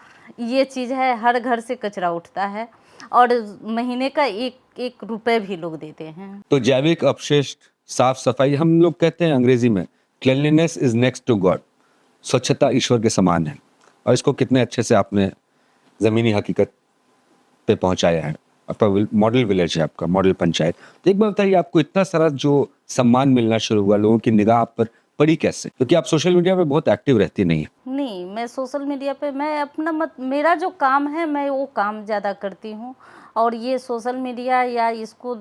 ये चीज़ है, हर घर से कचरा उठता है और महीने का 1 रुपए भी लोग देते हैं। तो जैविक अपशिष्ट, साफ सफाई, हम लोग कहते हैं अंग्रेजी में cleanliness is next to god, स्वच्छता ईश्वर के समान है, और इसको कितने अच्छे से आपने ज़मीनी हकीकत पे पहुंचाया है। आपका मॉडल विलेज है, आपका मॉडल पंचायत। तो एक बार बताइए, आपको इतना सारा जो सम्मान मिलना शुरू हुआ, लोगों की निगाह आप पर पड़ी कैसे? क्योंकि आप सोशल मीडिया पे बहुत एक्टिव रहती नहीं है। नहीं, मैं सोशल मीडिया पे, मैं अपना मेरा जो काम है मैं वो काम ज़्यादा करती हूँ, और ये सोशल मीडिया या इसको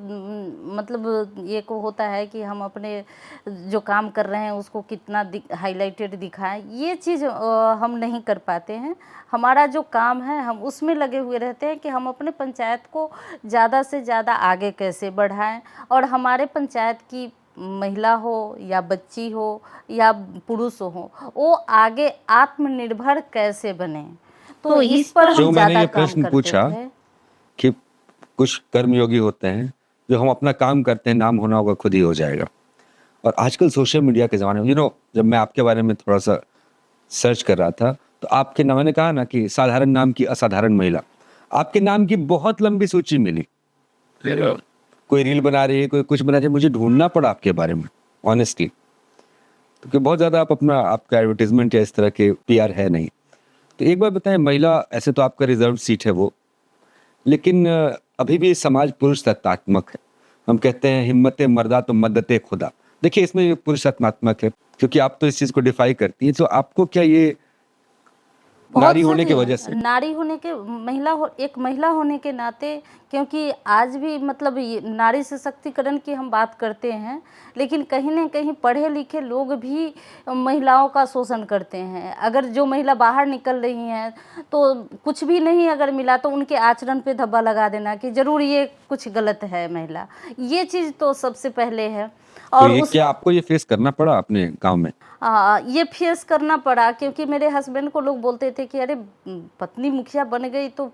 मतलब ये को होता है कि हम अपने जो काम कर रहे हैं उसको कितना हाईलाइटेड दिखाएं, ये चीज़ हम नहीं कर पाते हैं। हमारा जो काम है हम उसमें लगे हुए रहते हैं कि हम अपने पंचायत को ज़्यादा से ज़्यादा आगे कैसे बढ़ाएं और हमारे पंचायत की महिला हो या बच्ची हो या पुरुष हो, वो आगे आत्मनिर्भर कैसे बने। तो इस पर हम मैंने ये काम प्रश्न करते पूछा थे कि कुछ कर्मयोगी होते हैं जो हम अपना काम करते हैं, नाम होना होगा खुद ही हो जाएगा। और आजकल सोशल मीडिया के ज़माने में जब मैं आपके बारे में थोड़ा सा सर्च कर रहा था तो आपके नाम, मैंने कहा ना कि साधारण नाम की असाधारण महिला, आपके नाम की बहुत लंबी सूची मिली। कोई रील बना रही है, कोई कुछ बना रही है, मुझे ढूंढना पड़ा आपके बारे में ऑनेस्टली, क्योंकि बहुत ज़्यादा आपका एडवर्टीजमेंट या इस तरह के PR है नहीं। तो एक बार बताएं, महिला, ऐसे तो आपका रिजर्व सीट है वो, लेकिन अभी भी समाज पुरुष तत्वात्मक है। हम कहते हैं हिम्मत मर्दा तो मदद खुदा। देखिए, इसमें पुरुष तत्वात्मक है क्योंकि आप तो इस चीज़ को डिफाई करती हैं। तो आपको क्या ये नारी होने की वजह से, नारी होने के, एक महिला होने के नाते, क्योंकि आज भी मतलब नारी सशक्तिकरण की हम बात करते हैं, लेकिन कहीं न कहीं पढ़े लिखे लोग भी महिलाओं का शोषण करते हैं। अगर जो महिला बाहर निकल रही हैं तो कुछ भी नहीं अगर मिला तो उनके आचरण पे धब्बा लगा देना कि जरूर ये कुछ गलत है महिला, ये चीज़ तो सबसे पहले है। और तो क्या आपको ये फेस करना पड़ा अपने गांव में? ये फेस करना पड़ा क्योंकि मेरे हस्बैंड को लोग बोलते थे कि अरे पत्नी मुखिया बन गई तो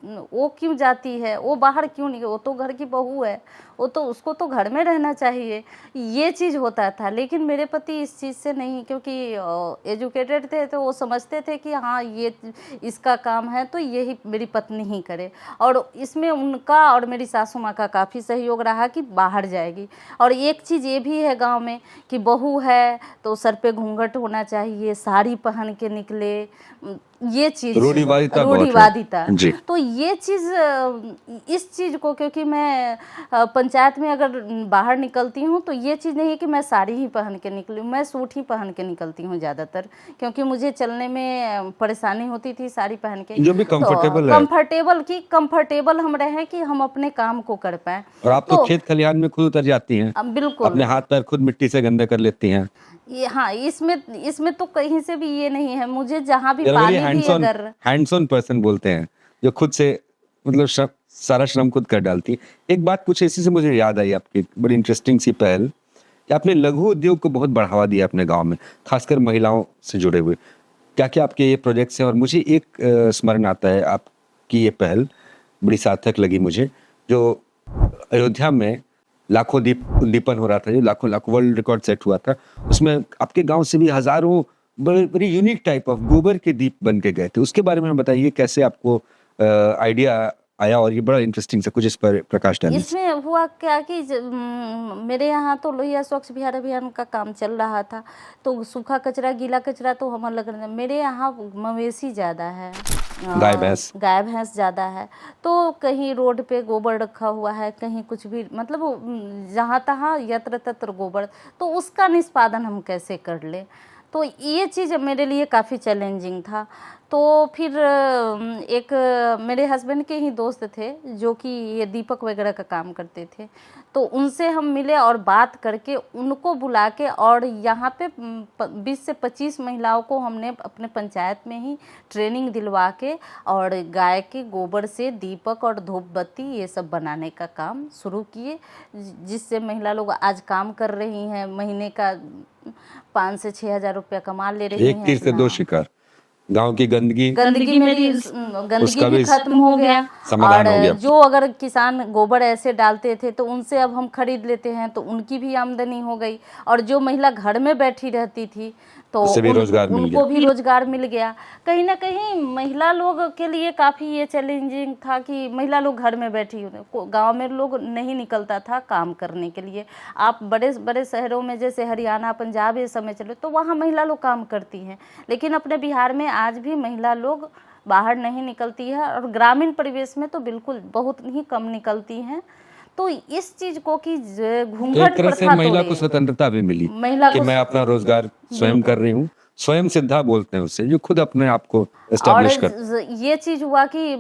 वो क्यों जाती है, वो बाहर क्यों नहीं, वो तो घर की बहू है, वो तो उसको तो घर में रहना चाहिए, ये चीज़ होता था। लेकिन मेरे पति इस चीज़ से नहीं, क्योंकि एजुकेटेड थे तो वो समझते थे कि हाँ ये इसका काम है तो यही मेरी पत्नी ही करे, और इसमें उनका और मेरी सासू माँ का काफ़ी सहयोग रहा कि बाहर जाएगी। और एक चीज़ ये भी है गांव में कि बहू है तो सर पे घूंघट होना चाहिए, साड़ी पहन के निकले, ये चीज़ रूढ़िवादिता। तो ये चीज़, इस चीज़ को, क्योंकि मैं पंचायत में अगर बाहर निकलती हूँ तो ये चीज़ नहीं है कि मैं साड़ी ही पहन के निकलूँ, मैं सूट ही पहन के निकलती हूँ ज़्यादातर, क्योंकि मुझे चलने में परेशानी होती थी साड़ी पहन के। जो भी कंफर्टेबल हम रहे कि हम अपने काम को कर पाए। और आप तो खेत खलिहान में खुद उतर जाती हैं, बिल्कुल, अपने हाथ पैर खुद मिट्टी से गंदे कर लेती हैं। हाँ, इसमें तो कहीं से भी ये नहीं है, मुझे जहाँ भी पानी भी अगर हैंड्स ऑन पर्सन बोलते हैं जो खुद से मतलब सारा श्रम खुद कर डालती। एक बात कुछ ऐसी से मुझे याद आई आपकी, बड़ी इंटरेस्टिंग सी पहल कि आपने लघु उद्योग को बहुत बढ़ावा दिया अपने गांव में, खासकर महिलाओं से जुड़े हुए। क्या क्या आपके ये प्रोजेक्ट्स हैं? और मुझे एक स्मरण आता है आपकी ये पहल बड़ी सार्थक लगी मुझे, जो अयोध्या में लाखों दीपन हो रहा था, जो लाखों लाखों वर्ल्ड रिकॉर्ड सेट हुआ था, उसमें आपके गांव से भी हजारों बड़े बड़ी यूनिक टाइप ऑफ गोबर के दीप बन के गए थे। उसके बारे में बताइए, कैसे आपको आइडिया आया? और ये बड़ा इंटरेस्टिंग सा, कुछ इस पर प्रकाश डालिए। इसमें हुआ क्या कि मेरे यहाँ तो लोहिया स्वच्छ बिहार अभियान का काम चल रहा था, तो सूखा कचरा गीला कचरा तो हम अलग रखते हैं। मेरे यहाँ मवेशी ज़्यादा है, गाय भैंस ज़्यादा है, तो कहीं रोड पे गोबर रखा हुआ है, कहीं कुछ भी, मतलब जहाँ तहाँ यत्र तत्र गोबर, तो उसका निष्पादन हम कैसे कर ले? तो ये चीज़ मेरे लिए काफ़ी चैलेंजिंग था। तो फिर एक मेरे हस्बैंड के ही दोस्त थे जो कि ये दीपक वगैरह का काम करते थे, तो उनसे हम मिले और बात करके उनको बुला के, और यहाँ पे 20 से 25 महिलाओं को हमने अपने पंचायत में ही ट्रेनिंग दिलवा के और गाय के गोबर से दीपक और धूप बत्ती ये सब बनाने का काम शुरू किए, जिससे महिला लोग आज काम कर रही हैं, महीने का 5 से 6 हजार रुपया कमा ले रही हैं। एक तीर से दो शिकार। गांव की गंदगी भी खत्म हो गया, समाधान हो गया। जो अगर किसान गोबर ऐसे डालते थे तो उनसे अब हम खरीद लेते हैं, तो उनकी भी आमदनी हो गई, और जो महिला घर में बैठी रहती थी तो उनको भी रोजगार मिल गया। कहीं ना कहीं महिला लोग के लिए काफ़ी ये चैलेंजिंग था कि महिला लोग घर में बैठी, गांव में लोग नहीं निकलता था काम करने के लिए। आप बड़े बड़े शहरों में जैसे हरियाणा पंजाब ये समय चले तो वहाँ महिला लोग काम करती हैं, लेकिन अपने बिहार में आज भी महिला लोग बाहर नहीं निकलती है, और ग्रामीण परिवेश में तो बिल्कुल बहुत ही कम निकलती हैं। तो इस चीज को कि घूंघट एक तरह से महिला को स्वतंत्रता भी मिली कि मैं अपना रोजगार स्वयं कर रही हूँ, स्वयं सिद्धा बोलते हैं उससे, जो खुद अपने आप को एस्टैब्लिश कर। ये चीज हुआ कि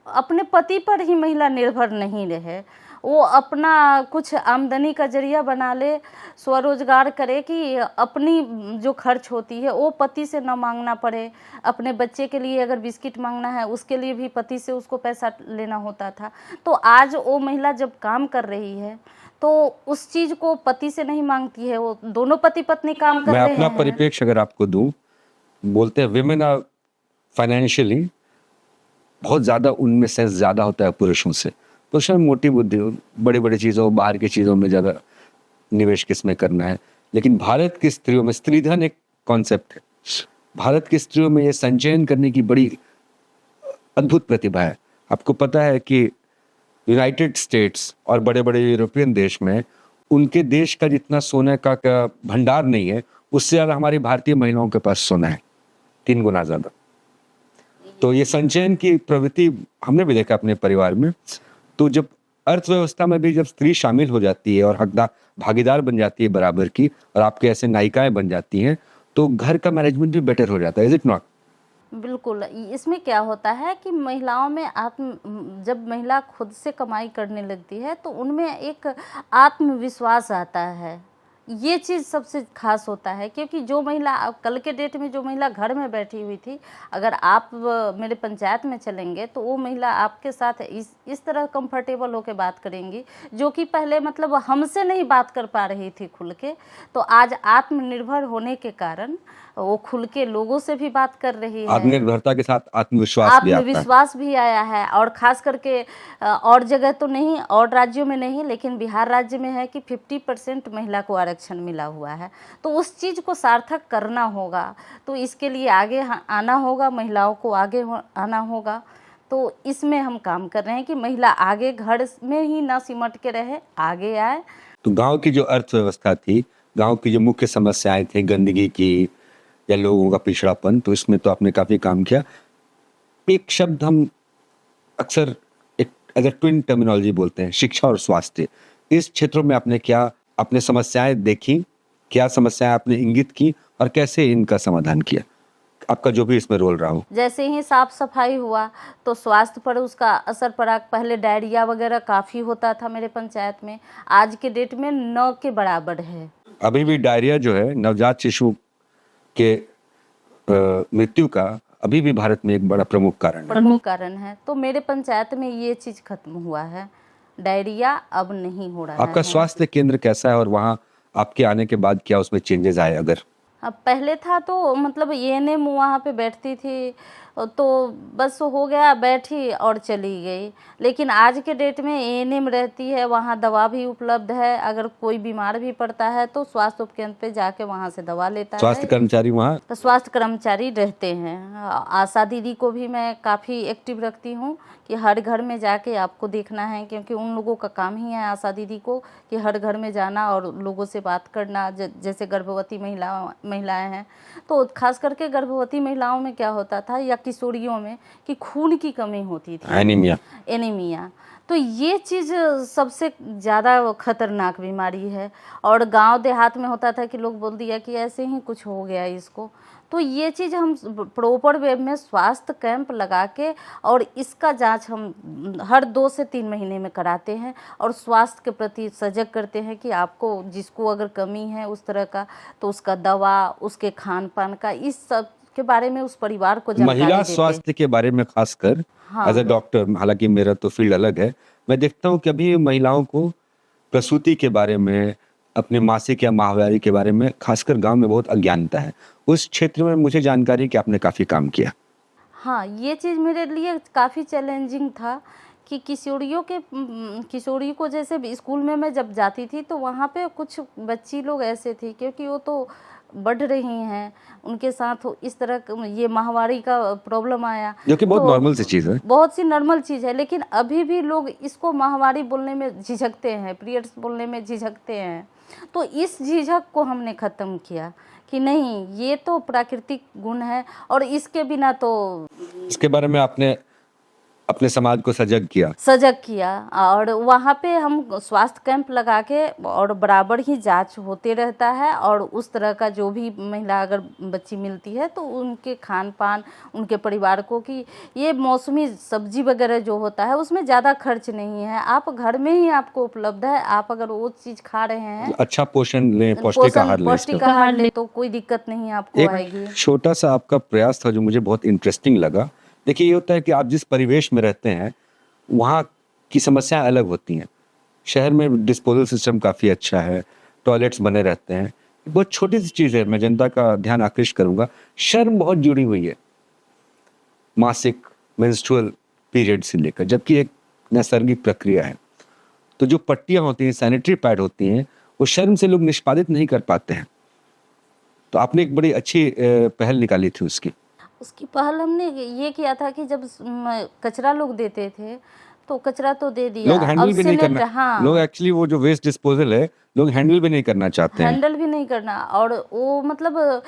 अपने पति पर ही महिला निर्भर नहीं रहे, वो अपना कुछ आमदनी का जरिया बना ले, स्वरोजगार करे कि अपनी जो खर्च होती है वो पति से न मांगना पड़े। अपने बच्चे के लिए अगर बिस्किट मांगना है उसके लिए भी पति से उसको पैसा लेना होता था। तो आज वो महिला जब काम कर रही है तो उस चीज को पति से नहीं मांगती है, वो दोनों पति पत्नी काम कर रहे हैं। मैं अपना परिप्रेक्ष्य अगर आपको दूं, बोलते हैं विमेन आर फाइनेंशियली बहुत ज्यादा, उनमें सेंस ज्यादा होता है पुरुषों से। पुरुषों में मोटी बुद्धि, बड़ी बड़ी चीज़ों, बाहर की चीज़ों में ज़्यादा निवेश किसमें करना है। लेकिन भारत की स्त्रियों में स्त्रीधन एक कॉन्सेप्ट है। भारत की स्त्रियों में ये संचयन करने की बड़ी अद्भुत प्रतिभा है। आपको पता है कि यूनाइटेड स्टेट्स और बड़े बड़े यूरोपियन देश में उनके देश का जितना सोने का भंडार नहीं है, उससे ज़्यादा हमारी भारतीय महिलाओं के पास सोना है, 3 गुना ज़्यादा। तो ये संचयन की प्रवृत्ति हमने भी देखा अपने परिवार में। तो जब अर्थव्यवस्था में भी जब स्त्री शामिल हो जाती है और हकदार भागीदार बन जाती है बराबर की, और आपके ऐसे नायिकाएं बन जाती हैं, तो घर का मैनेजमेंट भी बेटर हो जाता है। Is it not? बिल्कुल। इसमें क्या होता है कि महिलाओं में जब महिला खुद से कमाई करने लगती है तो उनमें एक आत्मविश्वास आता है। ये चीज़ सबसे खास होता है, क्योंकि जो महिला कल के डेट में जो महिला घर में बैठी हुई थी, अगर आप मेरे पंचायत में चलेंगे तो वो महिला आपके साथ इस तरह कंफर्टेबल होकर बात करेंगी, जो कि पहले मतलब हमसे नहीं बात कर पा रही थी खुल के। तो आज आत्मनिर्भर होने के कारण वो खुल के लोगों से भी बात कर रही है। आत्मनिर्भरता के साथ आत्मविश्वास भी आया है। और खास करके और जगह तो नहीं, और राज्यों में नहीं, लेकिन बिहार राज्य में है कि 50% महिला को आरक्षण मिला हुआ है। तो उस चीज़ को सार्थक करना होगा, तो इसके लिए आगे आना होगा, महिलाओं को आगे आना होगा। तो इसमें हम काम कर रहे हैं कि महिला आगे घर में ही ना सिमट के रहे, आगे आए। तो गांव की जो अर्थव्यवस्था थी, गांव की जो मुख्य समस्याएं थी, गंदगी की या लोगों का पिछड़ापन, तो इसमें तो आपने काफी काम किया। एक शब्द हम अक्सर एक एज ए ट्विन टर्मिनोलॉजी बोलते हैं, शिक्षा और स्वास्थ्य। इस क्षेत्रों में आपने क्या अपने समस्याएं देखी, क्या समस्याएं आपने इंगित की और कैसे इनका समाधान किया, आपका जो भी इसमें रोल रहा हो? जैसे ही साफ सफाई हुआ तो स्वास्थ्य पर उसका असर पड़ा। पहले डायरिया वगैरह काफ़ी होता था मेरे पंचायत में, आज के डेट में 9 के बराबर है। अभी भी डायरिया जो है, नवजात शिशु के मृत्यु का अभी भी भारत में एक बड़ा प्रमुख कारण है। प्रमुख कारण है। तो मेरे पंचायत में ये चीज खत्म हुआ है, डायरिया अब नहीं हो रहा आपका है। स्वास्थ्य केंद्र कैसा है और वहाँ आपके आने के बाद क्या उसमें चेंजेस आए अगर? अब पहले था तो मतलब एएनएम वहाँ पे बैठती थी, तो बस हो गया, बैठी और चली गई। लेकिन आज के डेट में एएनएम रहती है, वहाँ दवा भी उपलब्ध है। अगर कोई बीमार भी पड़ता है तो स्वास्थ्य उपकेंद्र पे जाके वहाँ से दवा लेता स्वास्थ्य है। कर्मचारी वहाँ तो स्वास्थ्य कर्मचारी रहते हैं। आशा दीदी को भी मैं काफ़ी एक्टिव रखती हूँ कि हर घर में जाके आपको देखना है, क्योंकि उन लोगों का काम ही है आशा दीदी को कि हर घर में जाना और लोगों से बात करना। जैसे गर्भवती महिलाएं हैं, तो खास करके गर्भवती महिलाओं में क्या होता था या किशोरियों में कि खून की कमी होती थी, एनीमिया। तो ये चीज़ सबसे ज़्यादा खतरनाक बीमारी है। और गांव देहात में होता था कि लोग बोल दिया कि ऐसे ही कुछ हो गया इसको। तो ये चीज़ हम प्रॉपर वे में स्वास्थ्य कैंप लगा के और इसका जांच हम हर 2 से 3 महीने में कराते हैं और स्वास्थ्य के प्रति सजग करते हैं कि आपको जिसको अगर कमी है उस तरह का, तो उसका दवा, उसके खान पान का, इस सब के बारे में उस परिवार को जानकारी महिला देते हैं। स्वास्थ्य के बारे में खासकर एज ए डॉक्टर, हालांकि मेरा तो फील्ड अलग है, मैं देखता हूँ कि अभी महिलाओं को प्रसूति के बारे में, अपने मासिक या माहवारी के बारे में खासकर गांव में बहुत अज्ञानता है। उस क्षेत्र में मुझे जानकारी कि आपने काफी काम किया। हाँ, ये चीज़ मेरे लिए काफ़ी चैलेंजिंग था कि किशोरी को जैसे स्कूल में मैं जब जाती थी तो वहाँ पे कुछ बच्ची लोग ऐसे थी, क्योंकि वो तो बढ़ रही हैं, उनके साथ इस तरह ये माहवारी का प्रॉब्लम आया, जो कि बहुत तो नॉर्मल सी चीज है, बहुत सी नॉर्मल चीज़ है। लेकिन अभी भी लोग इसको माहवारी बोलने में झिझकते हैं, पीरियड्स बोलने में झिझकते हैं। तो इस झिझक को हमने ख़त्म किया कि नहीं, ये तो प्राकृतिक गुण है और इसके बिना तो इसके बारे में आपने अपने समाज को सजग किया। और वहाँ पे हम स्वास्थ्य कैंप लगा के और बराबर ही जांच होते रहता है। और उस तरह का जो भी महिला अगर बच्ची मिलती है तो उनके खान पान, उनके परिवार को कि ये मौसमी सब्जी वगैरह जो होता है उसमें ज़्यादा खर्च नहीं है, आप घर में ही आपको उपलब्ध है। आप अगर वो चीज़ खा रहे हैं, अच्छा पोषण लें, पौष्टिक आहार लें, तो कोई दिक्कत नहीं आपको आएगी। एक छोटा सा आपका प्रयास था जो मुझे बहुत इंटरेस्टिंग लगा। देखिए, ये होता है कि आप जिस परिवेश में रहते हैं वहाँ की समस्याएं अलग होती हैं। शहर में डिस्पोजल सिस्टम काफ़ी अच्छा है, टॉयलेट्स बने रहते हैं। बहुत छोटी सी चीज़ है, मैं जनता का ध्यान आकृष्ट करूँगा, शर्म बहुत जुड़ी हुई है मासिक मेंस्ट्रुअल पीरियड से लेकर, जबकि एक नैसर्गिक प्रक्रिया है। तो जो पट्टियाँ होती हैं, सैनिटरी पैड होती हैं, वो शर्म से लोग निष्पादित नहीं कर पाते हैं। तो आपने एक बड़ी अच्छी पहल निकाली थी उसकी पहल हमने ये किया था कि जब कचरा लोग देते थे तो कचरा तो दे दिया, लोग हैंडल भी नहीं करना। हाँ, लोग एक्चुअली वो जो वेस्ट डिस्पोजल है लोग हैंडल भी नहीं करना चाहते हैं। हैंडल भी नहीं करना, और वो मतलब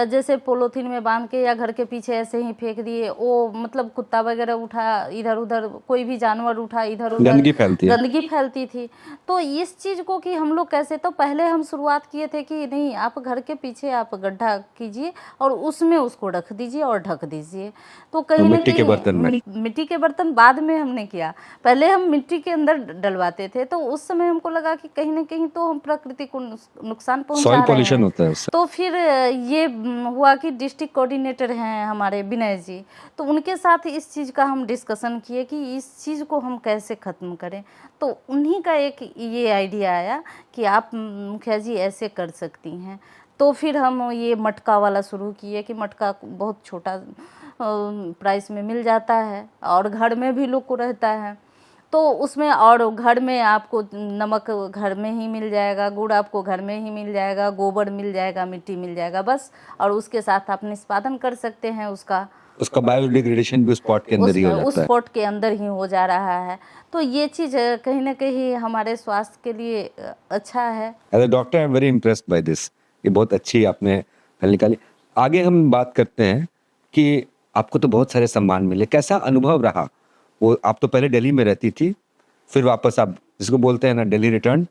जैसे पॉलीथीन में बांध के या घर के पीछे ऐसे ही फेंक दिए। वो मतलब कुत्ता वगैरह उठा इधर उधर, कोई भी जानवर उठा इधर उधर, गंदगी फैलती थी। तो इस चीज को कि हम लोग कैसे, तो पहले हम शुरुआत किए थे कि नहीं, आप घर के पीछे आप गड्ढा कीजिए और उसमें उसको रख दीजिए और ढक दीजिए। तो कहीं मिट्टी के बर्तन बाद में हमने किया, पहले हम मिट्टी के अंदर डलवाते थे। तो उस समय हमको लगा कि कहीं ना कहीं तो हम प्रकृति को नुकसान पहुंचा रहे हैं। होता है उससे। तो फिर ये हुआ कि डिस्ट्रिक्ट कोऑर्डिनेटर हैं हमारे विनय जी, तो उनके साथ इस चीज़ का हम डिस्कशन किए कि इस चीज़ को हम कैसे ख़त्म करें। तो उन्हीं का एक ये आइडिया आया कि आप मुखिया जी ऐसे कर सकती हैं। तो फिर हम ये मटका वाला शुरू किए कि मटका बहुत छोटा प्राइस में मिल जाता है और घर में भी लोग को रहता है। तो उसमें, और घर में आपको नमक घर में ही मिल जाएगा, गुड़ आपको घर में ही मिल जाएगा, गोबर मिल जाएगा, मिट्टी मिल जाएगा, बस। और उसके साथ आप निष्पादन कर सकते हैं उसका बायोडिग्रेडेशन भी उस पॉट के अंदर ही हो जाता है, उस पॉट के अंदर ही हो जा रहा है। तो ये चीज़ कहीं ना कहीं हमारे स्वास्थ्य के लिए अच्छा है। As a doctor I am very impressed by this. ये बहुत अच्छी आपने पहल निकाली। आगे हम बात करते हैं कि आपको तो बहुत सारे सम्मान मिले, कैसा अनुभव रहा वो? आप तो पहले दिल्ली में रहती थी, फिर वापस आप जिसको बोलते हैं ना दिल्ली रिटर्न,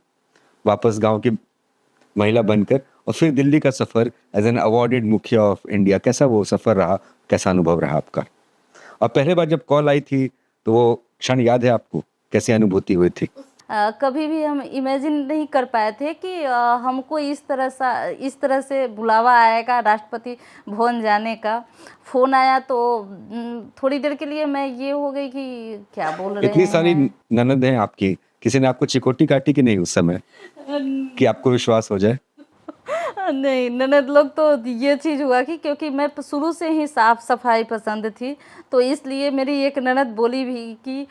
वापस गांव की महिला बनकर, और फिर दिल्ली का सफ़र एज एन अवार्डेड मुखिया ऑफ इंडिया। कैसा वो सफ़र रहा, कैसा अनुभव रहा आपका? और पहले बार जब कॉल आई थी तो वो क्षण याद है आपको, कैसी अनुभूति हुई थी? कभी भी हम इमेजिन नहीं कर पाए थे कि हमको इस तरह से बुलावा आएगा राष्ट्रपति भवन जाने का। फ़ोन आया तो थोड़ी देर के लिए मैं ये हो गई कि क्या बोल रहे इतनी सारी हैं। ननद हैं आपकी, किसी ने आपको चिकोटी काटी कि नहीं उस समय, कि आपको विश्वास हो जाए? नहीं, ननद लोग तो ये चीज़ हुआ कि क्योंकि मैं शुरू से ही साफ सफाई पसंद थी, तो इसलिए मेरी एक ननद बोली भी कि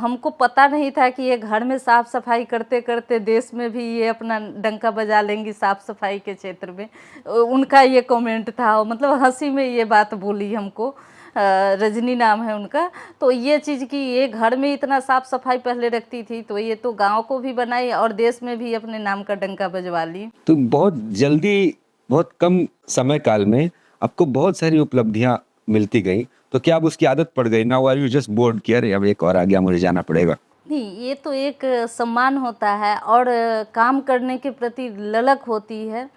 हमको पता नहीं था कि ये घर में साफ सफाई करते करते देश में भी ये अपना डंका बजा लेंगी साफ सफाई के क्षेत्र में। उनका ये कमेंट था, मतलब हंसी में ये बात बोली हमको। रजनी नाम है उनका। तो ये चीज़ कि ये घर में इतना साफ सफाई पहले रखती थी, तो ये तो गांव को भी बनाई और देश में भी अपने नाम का डंका बजवा ली। तो बहुत जल्दी, बहुत कम समय काल में आपको बहुत सारी उपलब्धियां मिलती गई, तो क्या अब उसकी आदत पड़ गई? Now are you just bored कि अरे अब एक और आ गया, मुझे जाना पड़ेगा? नहीं, ये तो एक सम्मान होता है और काम करने के प्रति ललक होती है,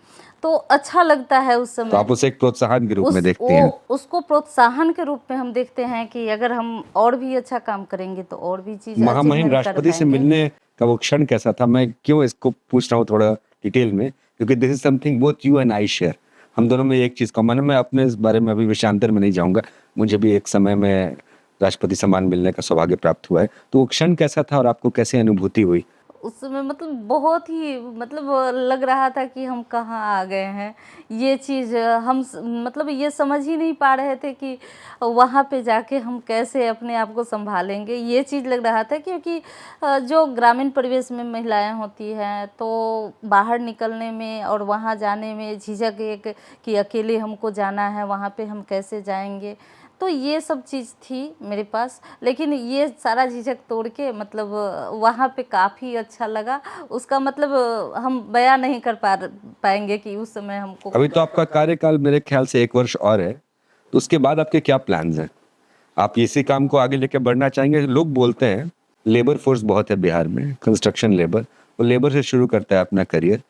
तो अच्छा लगता है उस तो समय। आप उसे एक प्रोत्साहन के रूप में देखते हैं? उसको प्रोत्साहन के रूप में हम देखते हैं कि अगर हम और भी अच्छा काम करेंगे तो और भी चीज़ महामहिम अचीवमेंट कर राष्ट्रपति से पाएंगे। मिलने का वो क्षण कैसा था? मैं क्यों इसको पूछ रहा हूँ थोड़ा डिटेल में, क्योंकि this is something both you and I share. हम दोनों में एक चीज कॉमन है। मैं अपने इस बारे में अभी विषयांतर में नहीं जाऊंगा, मुझे भी एक समय में राष्ट्रपति सम्मान मिलने का सौभाग्य प्राप्त हुआ है। तो वो क्षण कैसा था और आपको कैसे अनुभूति हुई? उस समय मतलब बहुत ही मतलब लग रहा था कि हम कहाँ आ गए हैं। ये चीज़ मतलब ये समझ ही नहीं पा रहे थे कि वहाँ पे जाके हम कैसे अपने आप को संभालेंगे। ये चीज़ लग रहा था क्योंकि जो ग्रामीण परिवेश में महिलाएं होती हैं तो बाहर निकलने में और वहाँ जाने में झिझक एक कि अकेले हमको जाना है, वहाँ पे हम कैसे जाएंगे। तो ये सब चीज़ थी मेरे पास, लेकिन ये सारा झिझक तोड़ के मतलब वहाँ पे काफ़ी अच्छा लगा। उसका मतलब हम बयां नहीं कर पाएंगे कि उस समय हमको। अभी तो आपका कार्यकाल मेरे ख्याल से 1 वर्ष और है, तो उसके बाद आपके क्या प्लान्स हैं? आप इसी काम को आगे लेके बढ़ना चाहेंगे? लोग बोलते हैं लेबर फोर्स बहुत है बिहार में, कंस्ट्रक्शन लेबर, वो लेबर से शुरू करता है अपना करियर,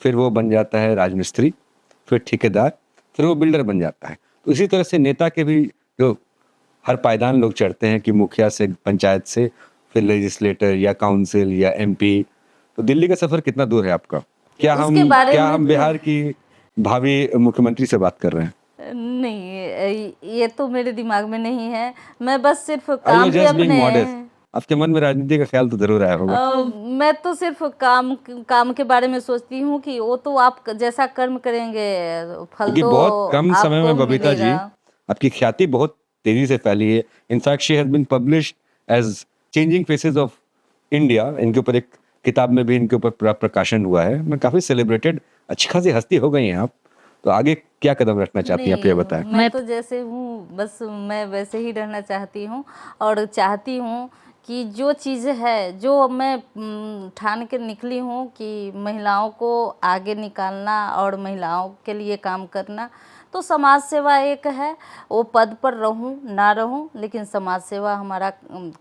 फिर वो बन जाता है राजमिस्त्री, फिर ठेकेदार, फिर वो बिल्डर बन जाता है। तो इसी तरह से नेता के भी जो हर पायदान लोग चढ़ते हैं कि मुखिया से, पंचायत से, फिर लेजिस्लेटर या काउंसिल या एमपी। तो दिल्ली का सफर कितना दूर है आपका? क्या उसके बारे में हम बिहार की भावी मुख्यमंत्री से बात कर रहे हैं? नहीं, ये तो मेरे दिमाग में नहीं है। मैं बस सिर्फ Are काम you पे just being अपने modest? आपके मन में राजनीति का ख्याल तो जरूर आया होगा। मैं तो सिर्फ काम के बारे में सोचती हूँ कि वो तो आप जैसा कर्म करेंगे फल क्योंकि तो बहुत कम समय में आपको बबीता जी, मिलेगा। आपकी ख्याति बहुत तेजी से फैली है। In fact she has been published as changing faces of India. इनके ऊपर एक किताब में भी इनके ऊपर प्रकाशन हुआ है। मैं काफी सेलिब्रेटेड, अच्छी खासी हस्ती हो गई हैं आप। तो आगे क्या कदम रखना चाहती हैं, आप ये नहीं, बताएं। मैं तो जैसे हूँ बस मैं वैसे ही रहना चाहती हूँ और चाहती हूँ कि जो चीज़ है, जो मैं ठान के निकली हूँ कि महिलाओं को आगे निकालना और महिलाओं के लिए काम करना, तो समाज सेवा एक है। वो पद पर रहूं ना रहूं, लेकिन समाज सेवा हमारा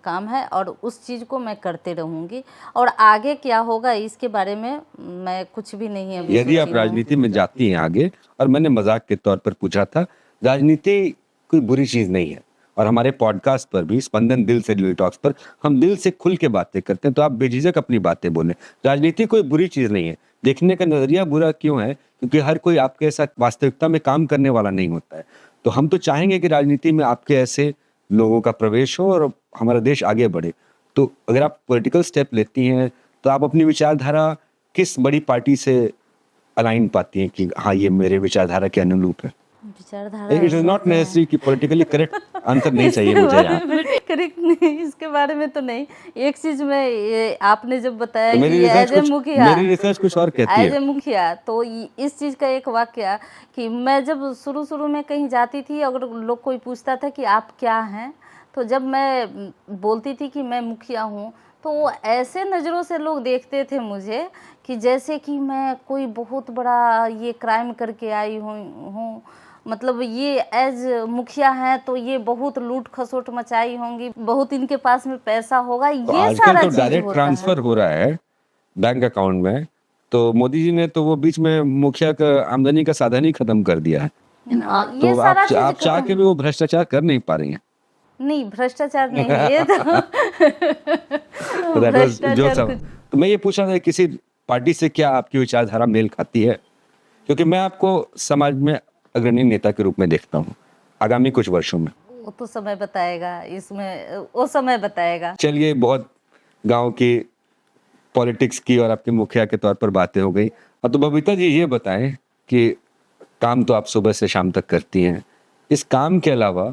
काम है और उस चीज़ को मैं करते रहूंगी। और आगे क्या होगा इसके बारे में मैं कुछ भी नहीं अभी यदि आप सोची हूँ। राजनीति में जाती हैं आगे, और मैंने मजाक के तौर पर पूछा था, राजनीति कोई बुरी चीज नहीं है। और हमारे पॉडकास्ट पर भी, स्पंदन दिल से दिल टॉक्स पर, हम दिल से खुल के बातें करते हैं। तो आप बेझिझक अपनी बातें बोलें। राजनीति कोई बुरी चीज नहीं है। देखने का नजरिया बुरा क्यों है? क्योंकि हर कोई आपके साथ वास्तविकता में काम करने वाला नहीं होता है। तो हम तो चाहेंगे कि राजनीति में आपके ऐसे लोगों का प्रवेश हो और हमारा देश आगे बढ़े। तो अगर आप पॉलिटिकल स्टेप लेती हैं तो आप अपनी विचारधारा किस बड़ी पार्टी से अलाइन पाती हैं कि हाँ ये मेरे विचारधारा के अनुरूप है? विचारधारा इट इज नॉट नेसेसरी कि पॉलिटिकली करेक्ट आंसर नहीं चाहिए मुझे यहाँ। करेक्ट नहीं, इसके बारे में तो नहीं। एक चीज में ये आपने जब बताया तो कि मेरी रिसर्च कुछ और कहती एज ए है। मुखिया, तो इस चीज का एक वाक्य कि मैं जब शुरू में कहीं जाती थी, अगर लोग कोई पूछता था कि आप क्या हैं, तो जब मैं बोलती थी कि मैं मुखिया हूँ, तो वो ऐसे नज़रों से लोग देखते थे मुझे कि जैसे कि मैं कोई बहुत बड़ा ये क्राइम करके आई हूँ। मतलब ये एज मुखिया हैं तो ये बहुत लूट खसोट मचाई होंगी, बहुत इनके पास में पैसा होगा, तो ये आजकल सारा तो चीज डायरेक्ट होता ट्रांसफर हो रहा है बैंक अकाउंट में। तो मोदी जी ने तो वो बीच में मुखिया का आमदनी का साधन ही खत्म कर दिया है। है। तो ये सारा चीज आप चाह के भी वो भ्रष्टाचार कर नहीं पा रही हैं। नहीं, भ्रष्टाचार नहीं है ये तो। तो that was भ्रष्टाचार जो सब। कुछ तो मैं ये पूछ रहा था किसी पार्टी से क्या आपकी विचारधारा मेल खाती है, क्योंकि मैं आपको समाज में अग्रणी नेता के रूप में देखता हूँ आगामी कुछ वर्षों में। वो तो समय बताएगा, इसमें वो समय बताएगा। चलिए, बहुत गांव की पॉलिटिक्स की और आपके मुखिया के तौर पर बातें हो गई। अब तो बबीता जी ये बताएं कि काम तो आप सुबह से शाम तक करती हैं, इस काम के अलावा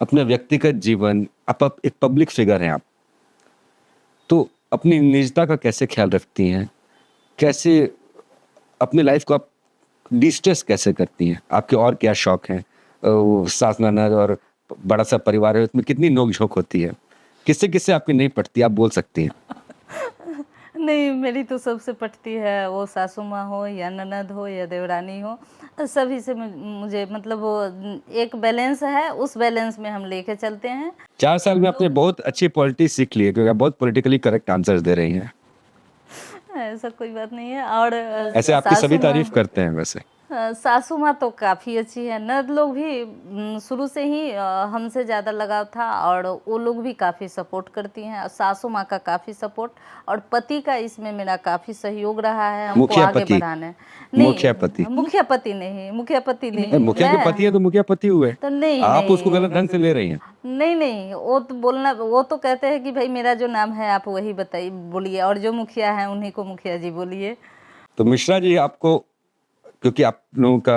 अपने व्यक्तिगत जीवन, आप एक पब्लिक फिगर हैं आप, तो अपनी निजता का कैसे ख्याल रखती हैं, कैसे अपनी लाइफ को आप डिस्ट्रेस कैसे करती हैं, आपके और क्या शौक हैं? सास ननद और बड़ा सा परिवार है, उसमें कितनी नोक-झोंक होती है, किससे किससे आपकी नहीं पटती, आप बोल सकती हैं। नहीं, मेरी तो सबसे पटती है, वो सासू माँ हो या ननद हो या देवरानी हो, सभी से मुझे मतलब वो एक बैलेंस है, उस बैलेंस में हम लेके चलते हैं। 4 साल में आपने बहुत अच्छी पॉलिटिक्स सीख ली है, क्योंकि आप बहुत पॉलिटिकली करेक्ट आंसर्स दे रही हैं। ऐसा कोई बात नहीं है। और ऐसे आपकी सासू सभी माँ, तारीफ करते हैं वैसे। सासू माँ तो काफ़ी अच्छी है। ननद लोग भी शुरू से ही हमसे ज़्यादा लगाव था और वो लोग भी काफ़ी सपोर्ट करती हैं। और सासू माँ का काफ़ी सपोर्ट और पति का इसमें मेरा काफ़ी सहयोग रहा है हमको मुखिया आगे पति। बढ़ाने। मुखिया पति। मुखिया पति नहीं, मुखिया पति नहीं, मुखिया के पति है तो मुखिया पति हुए, तो नहीं आप नहीं उसको गलत ढंग से ले रही हैं। नहीं नहीं, वो तो बोलना, वो तो कहते हैं कि भाई मेरा जो नाम है आप वही बताइए, बोलिए, और जो मुखिया है उन्हीं को मुखिया जी बोलिए। तो मिश्रा जी, आपको, क्योंकि आप लोग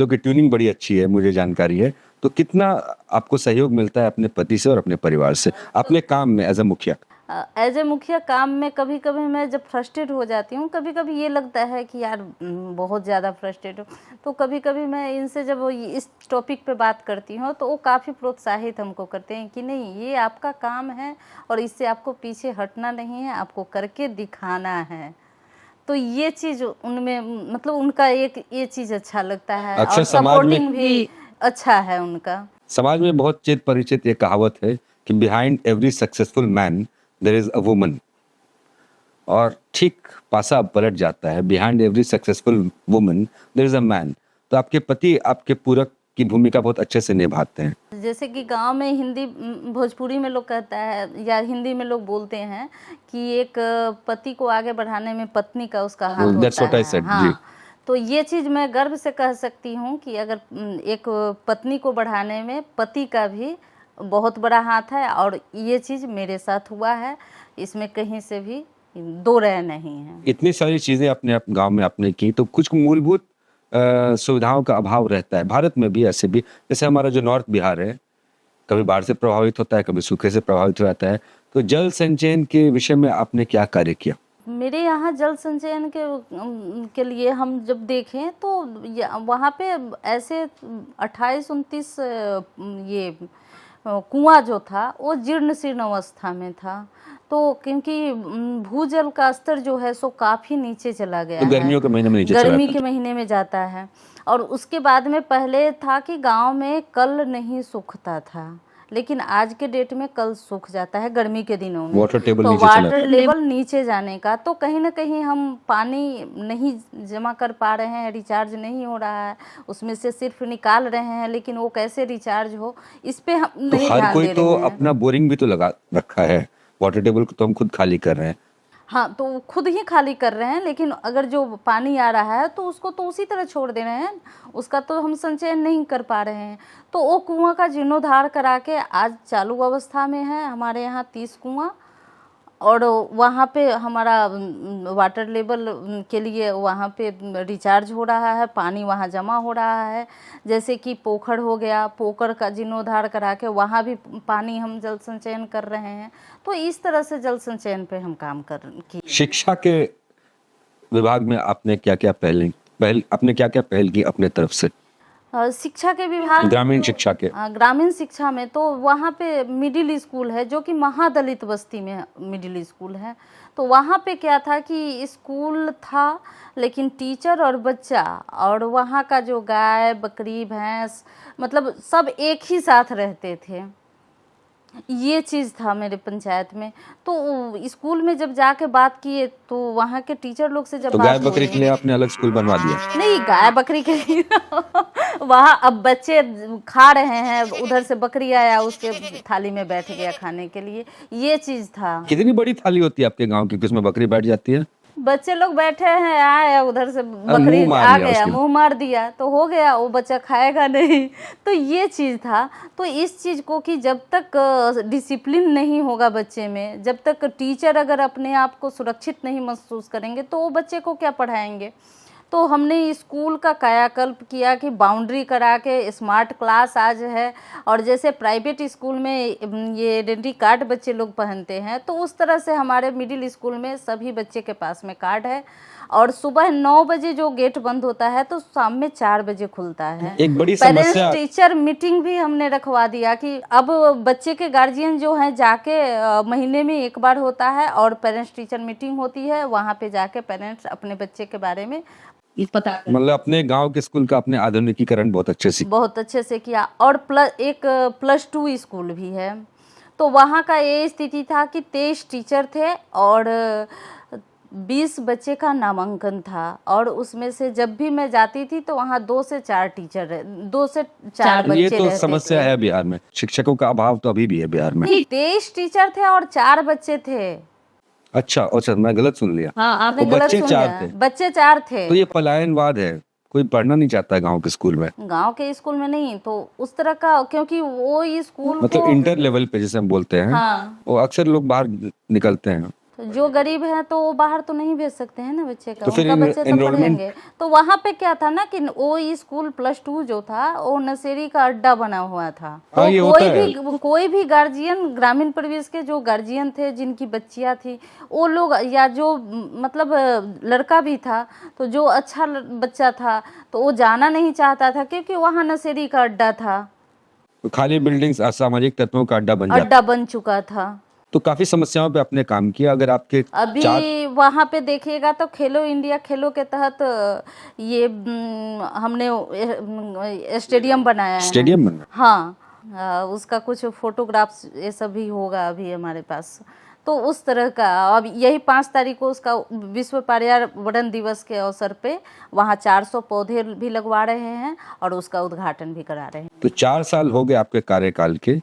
की ट्यूनिंग बड़ी अच्छी है, मुझे जानकारी है, तो कितना आपको सहयोग मिलता है अपने पति से और अपने परिवार से अपने काम में एज ए मुखिया? एज ए मुखिया काम में कभी कभी मैं जब फ्रस्ट्रेट हो जाती हूँ, कभी कभी ये लगता है कि यार बहुत ज़्यादा फ्रस्ट्रेट हूँ, तो कभी कभी मैं इनसे जब वो इस टॉपिक पे बात करती हूँ तो वो काफ़ी प्रोत्साहित हमको करते हैं कि नहीं, ये आपका काम है और इससे आपको पीछे हटना नहीं है, आपको करके दिखाना है। तो ये चीज़ उनमें मतलब उनका एक ये चीज़ अच्छा लगता है अच्छा, और समाज में सपोर्टिंग भी अच्छा है उनका। समाज में बहुत चित परिचित ये कहावत है कि behind every successful man there is a woman, और ठीक पासा पलट जाता है, behind every successful woman there is a man. तो आपके पति आपके पूरक की भूमिका बहुत अच्छे से निभाते हैं। जैसे कि गांव में हिंदी भोजपुरी में लोग कहता है या हिंदी में लोग बोलते हैं कि एक पति को आगे बढ़ाने में पत्नी का उसका हाथ That's what होता I है। said, जी। हाँ, तो ये चीज़ मैं गर्व से कह सकती हूँ कि अगर एक पत्नी को बढ़ाने में पति का भी बहुत बड़ा हाथ है, और ये चीज़ मेरे साथ हुआ है, इसमें कहीं से भी दो राय नहीं है। इतनी सारी चीजें अपने गांव में आपने की, तो कुछ मूलभूत सुविधाओं का अभाव रहता है भारत में भी, ऐसे भी, जैसे हमारा जो नॉर्थ बिहार है, कभी बाढ़ से प्रभावित होता है, कभी सूखे से प्रभावित हो जाता है, तो जल संचयन के विषय में आपने क्या कार्य किया? मेरे यहाँ जल संचयन के लिए हम जब देखें तो वहाँ पे ऐसे 28-29 ये कुआं जो था वो जीर्ण शीर्ण अवस्था में था, तो क्योंकि भूजल का स्तर जो है सो काफ़ी नीचे चला गया तो है। गर्मियों के महीने में नीचे चला गर्मी जाता के महीने में जाता है। और उसके बाद में पहले था कि गांव में कल नहीं सूखता था, लेकिन आज के डेट में कल सूख जाता है गर्मी के दिनों में। वाटर टेबल तो नीचे चला वाटर लेवल नीचे जाने का, तो कहीं ना कहीं हम पानी नहीं जमा कर पा रहे हैं, रिचार्ज नहीं हो रहा है, उसमें से सिर्फ निकाल रहे हैं, लेकिन वो कैसे रिचार्ज हो इस पे हम तो नहीं हर ध्यान कोई दे तो रहे हैं। अपना बोरिंग भी तो लगा रखा है, वाटर टेबल को तो हम खुद खाली कर रहे हैं। हाँ, तो खुद ही खाली कर रहे हैं, लेकिन अगर जो पानी आ रहा है तो उसको तो उसी तरह छोड़ दे रहे हैं, उसका तो हम संचयन नहीं कर पा रहे हैं। तो वो कुआं का जीर्णोद्धार करा के आज चालू अवस्था में है हमारे यहाँ 30 कुआं, और वहाँ पे हमारा वाटर लेवल के लिए वहाँ पे रिचार्ज हो रहा है, पानी वहाँ जमा हो रहा है। जैसे कि पोखर हो गया, पोखर का जीर्णोद्धार करा के वहाँ भी पानी हम जल संचयन कर रहे हैं। तो इस तरह से जल संचयन पे हम काम किए। शिक्षा के विभाग में आपने क्या क्या पहल की अपने तरफ से? शिक्षा के विभाग, ग्रामीण शिक्षा के, ग्रामीण शिक्षा में तो वहाँ पे मिडिल स्कूल है जो कि महादलित बस्ती में मिडिल स्कूल है। तो वहाँ पे क्या था कि स्कूल था, लेकिन टीचर और बच्चा और वहाँ का जो गाय बकरी भैंस मतलब सब एक ही साथ रहते थे। ये चीज़ था मेरे पंचायत में। तो स्कूल में जब जाके बात किए तो वहाँ के टीचर लोग से जब तो बात गाय बकरी हुई, के लिए आपने अलग स्कूल बनवा दिया? नहीं गाय बकरी के लिए वहाँ अब बच्चे खा रहे हैं, उधर से बकरी आया उसके थाली में बैठ गया खाने के लिए, ये चीज था। कितनी बड़ी थाली होती है आपके गांव की, किसमें बकरी बैठ जाती है? बच्चे लोग बैठे हैं, आए उधर से बकरी मुंह मार आ दिया गया, उसके। मुंह मार दिया तो हो गया, वो बच्चा खाएगा नहीं। तो ये चीज था। तो इस चीज को कि जब तक डिसिप्लिन नहीं होगा बच्चे में, जब तक टीचर अगर अपने आप को सुरक्षित नहीं महसूस करेंगे तो वो बच्चे को क्या पढ़ाएंगे। तो हमने स्कूल का कायाकल्प किया कि बाउंड्री करा के स्मार्ट क्लास आज है, और जैसे प्राइवेट स्कूल में ये आइडेंटिटी कार्ड बच्चे लोग पहनते हैं, तो उस तरह से हमारे मिडिल स्कूल में सभी बच्चे के पास में कार्ड है। और सुबह 9 बजे जो गेट बंद होता है तो शाम में 4 बजे खुलता है। एक बड़ी पेरेंट्स समस्या टीचर मीटिंग भी हमने रखवा दिया कि अब बच्चे के गार्जियन जो हैं जाके महीने में एक बार होता है और पेरेंट्स टीचर मीटिंग होती है, वहाँ पे जाके पेरेंट्स अपने बच्चे के बारे में पता करें। मतलब अपने गांव के स्कूल का अपने आधुनिकीकरण बहुत अच्छे से किया। और एक +2 स्कूल भी है। तो वहाँ का ये स्थिति था कि 23 टीचर थे और 20 बच्चे का नामांकन था, और उसमें से जब भी मैं जाती थी तो वहाँ 2 से 4 टीचर 2 से 4 बच्चे ये तो रहते समस्या थे। है बिहार में, शिक्षकों का अभाव तो अभी भी है बिहार में। 23 टीचर थे और 4 बच्चे थे। अच्छा, मैं गलत सुन लिया। हाँ, आपने वो गलत बच्चे सुन 4 लिया। थे। बच्चे 4 थे। तो ये पलायनवाद है, कोई पढ़ना नहीं चाहता है गांव के स्कूल में। गांव के स्कूल में नहीं, तो उस तरह का, क्योंकि वो स्कूल मतलब को इंटर लेवल पे जैसे हम बोलते हैं, हाँ, वो अक्सर लोग बाहर निकलते हैं। तो जो गरीब है तो वो बाहर तो नहीं भेज सकते हैं ना बच्चे का, तो फिर उनका बच्चे तो enrollment- पढ़ेंगे। तो वहाँ पे क्या था ना कि वो स्कूल +2 जो था वो नशेड़ी का अड्डा बना हुआ था। तो हाँ, ये होता है। कोई भी गार्जियन, ग्रामीण परिवेश के जो गार्जियन थे जिनकी बच्चियां थी, वो लोग, या जो मतलब लड़का भी था, तो जो अच्छा बच्चा था तो वो जाना नहीं चाहता था, क्योंकि वहाँ नशेड़ी का अड्डा था, तो खाली बिल्डिंग्स असामाजिक तत्वों का अड्डा बन जाता। अड्डा बन चुका था। तो काफी समस्याओं पे आपने काम किया। अगर आपके अभी वहाँ पे देखिएगा तो खेलो इंडिया खेलों के तहत ये हमने स्टेडियम बनाया है। स्टेडियम बन रहा हाँ, उसका कुछ फोटोग्राफ्स ये सब भी होगा अभी हमारे पास। तो उस तरह का अब यही 5 तारीख को उसका विश्व पर्यावरण दिवस के अवसर पे वहाँ 400 पौधे भी लगवा रहे हैं और उसका उद्घाटन भी करा रहे हैं। तो 4 साल हो गए आपके कार्यकाल के,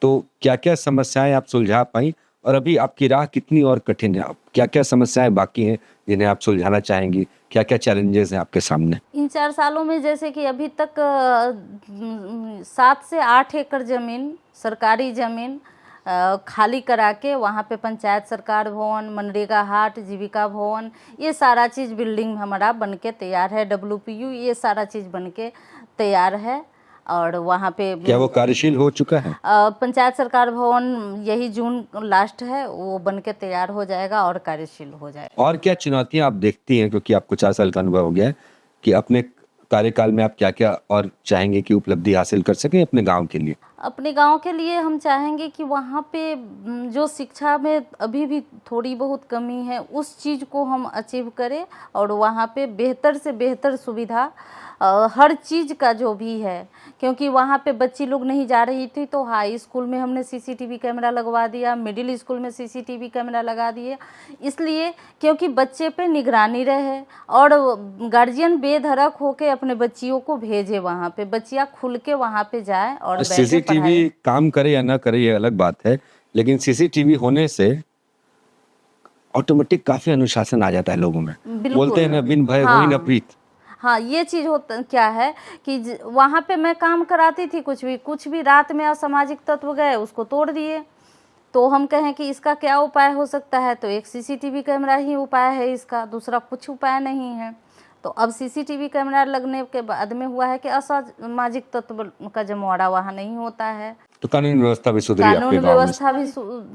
तो क्या क्या समस्याएं आप सुलझा पाई, और अभी आपकी राह कितनी और कठिन है? क्या क्या समस्याएं बाकी हैं जिन्हें आप सुलझाना चाहेंगी? क्या क्या चैलेंजेस हैं आपके सामने? इन 4 सालों में जैसे कि अभी तक 7 से 8 एकड़ जमीन, सरकारी जमीन खाली करा के वहाँ पे पंचायत सरकार भवन, मनरेगा हाट, जीविका भवन, ये सारा चीज़ बिल्डिंग हमारा बन के तैयार है। WPU ये सारा चीज़ बन के तैयार है। और वहाँ पे क्या वो कार्यशील हो चुका है? पंचायत सरकार भवन यही जून लास्ट है, वो बन के तैयार हो जाएगा और कार्यशील हो जाएगा। और क्या चुनौतियां आप देखती हैं, क्योंकि आपको 4 साल का अनुभव हो गया है, कि अपने कार्यकाल में आप क्या क्या और चाहेंगे कि उपलब्धि हासिल कर सकें अपने गांव के लिए? अपने गांव के लिए हम चाहेंगे कि वहाँ पे जो शिक्षा में अभी भी थोड़ी बहुत कमी है, उस चीज़ को हम अचीव करें, और वहाँ पे बेहतर से बेहतर सुविधा हर चीज़ का जो भी है, क्योंकि वहाँ पे बच्ची लोग नहीं जा रही थी, तो हाई स्कूल में हमने CCTV कैमरा लगवा दिया, मिडिल स्कूल में CCTV कैमरा लगा दिए, इसलिए क्योंकि बच्चे पे निगरानी रहे और गार्जियन बेधड़क होके अपने बच्चियों को भेजे वहाँ पे, बच्चियाँ खुल के वहाँ पे जाए और बैठे CCTV पढ़ाई। काम करे या ना करे ये अलग बात है, लेकिन CCTV होने से ऑटोमेटिक काफी अनुशासन आ जाता है लोगों में। बिल्कुल। बोलते हैं ना, बिन भय हाँ। होई न प्रीत। हाँ, ये चीज़ होता क्या है कि वहाँ पे मैं काम कराती थी, कुछ भी रात में असामाजिक तत्व गए उसको तोड़ दिए, तो हम कहें कि इसका क्या उपाय हो सकता है, तो एक CCTV कैमरा ही उपाय है इसका, दूसरा कुछ उपाय नहीं है। तो अब CCTV कैमरा लगने के बाद में हुआ है कि असामाजिक तत्व का जमवाड़ा वहाँ नहीं होता है, तो कानून व्यवस्था भी सुधरी कानून आपके गांव में। व्यवस्था भी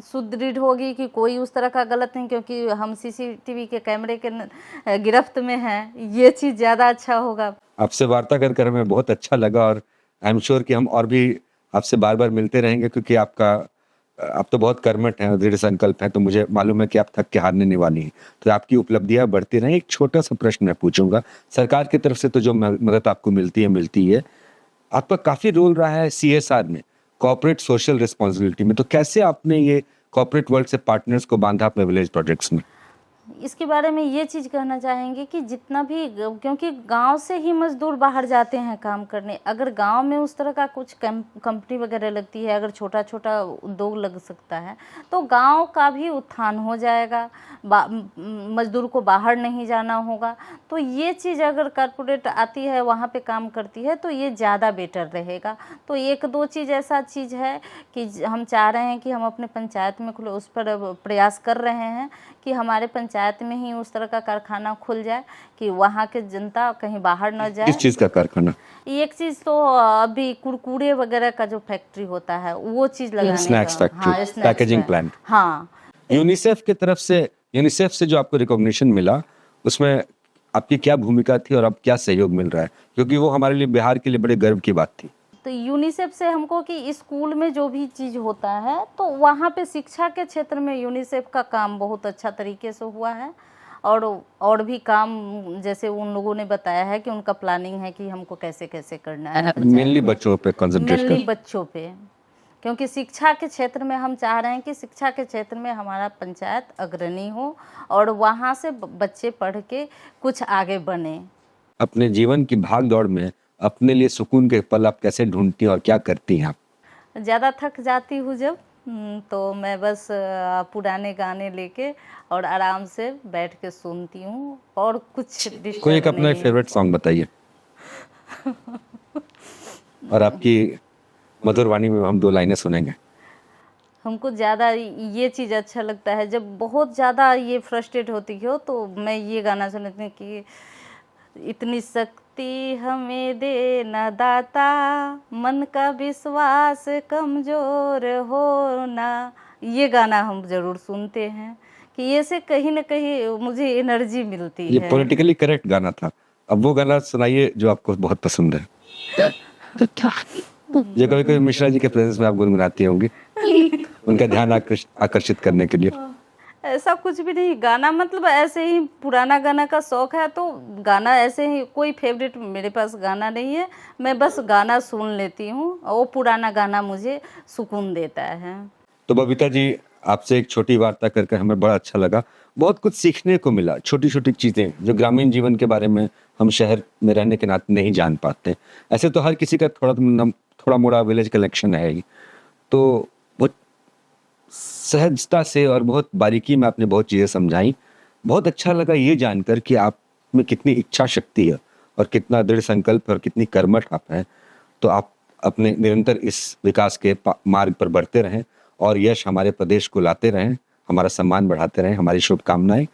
सुदृढ़ होगी कि कोई उस तरह का गलत नहीं, क्योंकि हम CCTV के कैमरे के गिरफ्त में हैं, ये चीज़ ज़्यादा अच्छा होगा। आपसे वार्ता कर हमें बहुत अच्छा लगा, और आई एम श्योर कि हम और भी आपसे बार बार मिलते रहेंगे, क्योंकि आप तो बहुत कर्मठ हैं और दृढ़ संकल्प हैं, तो मुझे मालूम है कि आप थक के हारने नहीं वाली हैं। तो आपकी उपलब्धियां बढ़ती रहें। एक छोटा सा प्रश्न मैं पूछूंगा, सरकार की तरफ से तो जो मदद आपको मिलती है, आपका काफी रोल रहा है CSR में, कॉर्पोरेट सोशल रिस्पॉन्सिबिलिटी में, तो कैसे आपने ये कॉर्पोरेट वर्ल्ड से पार्टनर्स को बांधा अपने विलेज प्रोजेक्ट्स में? इसके बारे में ये चीज़ कहना चाहेंगे कि जितना भी क्योंकि गांव से ही मजदूर बाहर जाते हैं काम करने, अगर गांव में उस तरह का कुछ कंपनी वगैरह लगती है, अगर छोटा छोटा उद्योग लग सकता है तो गांव का भी उत्थान हो जाएगा, मजदूर को बाहर नहीं जाना होगा। तो ये चीज़ अगर कॉरपोरेट आती है वहाँ पे काम करती है तो ये ज़्यादा बेटर रहेगा। तो एक दो चीज़ ऐसा चीज़ है कि हम चाह रहे हैं कि हम अपने पंचायत में खुले, उस पर प्रयास कर रहे हैं कि हमारे पंचायत में ही उस तरह का कारखाना खुल जाए कि वहाँ के जनता कहीं बाहर न जाए। किस चीज़ का कारखाना? एक चीज़ तो अभी कुरकुरे वगैरह का जो फैक्ट्री होता है वो चीज़ लगाने स्नैक्स का। फैक्ट्री, हाँ, स्नैक्स पैकेजिंग प्लांट। हाँ। यूनिसेफ की तरफ से, यूनिसेफ से जो आपको रिकॉग्निशन मिला उसमें आपकी क्या भूमिका थी और अब क्या सहयोग मिल रहा है, क्योंकि वो हमारे लिए, बिहार के लिए बड़े गर्व की बात थी। तो यूनिसेफ से हमको कि स्कूल में जो भी चीज़ होता है तो वहाँ पे शिक्षा के क्षेत्र में यूनिसेफ का काम बहुत अच्छा तरीके से हुआ है। और भी काम जैसे उन लोगों ने बताया है कि उनका प्लानिंग है कि हमको कैसे कैसे करना है। मेनली बच्चों पे कंसंट्रेट कर, मेनली बच्चों पे, क्योंकि शिक्षा के क्षेत्र में हम चाह रहे हैं कि शिक्षा के क्षेत्र में हमारा पंचायत अग्रणी हो और वहाँ से बच्चे पढ़ के कुछ आगे बने। अपने जीवन की भाग दौड़ में अपने लिए सुकून के पल आप कैसे ढूंढती हैं और क्या करती हैं आप? ज़्यादा थक जाती हूँ जब तो मैं बस पुराने गाने लेके और आराम से बैठ के सुनती हूँ और कुछ डिस्टर्ब कोई एक अपना नहीं। फेवरेट सॉन्ग बताइए। और आपकी मधुर वाणी में हम 2 लाइनें सुनेंगे। हमको ज़्यादा ये चीज़ अच्छा लगता है, जब बहुत ज़्यादा ये फ्रस्ट्रेट होती हो तो मैं ये गाना सुनती हूँ कि इतनी शक्ति हमें दे न दाता, मन का विश्वास कमज़ोर होना। ये गाना हम ज़रूर सुनते हैं कि ये से कहीं ना कहीं मुझे एनर्जी मिलती ये है। पॉलिटिकली करेक्ट गाना था। अब वो गाना सुनाइए जो आपको बहुत पसंद है, जो कभी कभी मिश्रा जी के प्रेजेंस में आप गुनगुनाती होंगी उनका ध्यान आकर्षित करने के लिए। ऐसा कुछ भी नहीं, गाना मतलब ऐसे ही पुराना गाना का शौक है तो गाना ऐसे ही, कोई फेवरेट मेरे पास गाना नहीं है, मैं बस गाना सुन लेती हूँ और वो पुराना गाना मुझे सुकून देता है। तो बबीता जी, आपसे एक छोटी वार्ता करके हमें बड़ा अच्छा लगा, बहुत कुछ सीखने को मिला, छोटी छोटी चीज़ें जो ग्रामीण जीवन के बारे में हम शहर में रहने के नाते नहीं जान पाते। ऐसे तो हर किसी का थोड़ा मोड़ा विलेज कलेक्शन है ही, तो बहुत सहजता से और बहुत बारीकी में आपने बहुत चीज़ें समझाई। बहुत अच्छा लगा ये जानकर कि आप में कितनी इच्छा शक्ति है और कितना दृढ़ संकल्प और कितनी कर्मठ आप हैं। तो आप अपने निरंतर इस विकास के मार्ग पर बढ़ते रहें और यश हमारे प्रदेश को लाते रहें, हमारा सम्मान बढ़ाते रहें, हमारी शुभकामनाएं।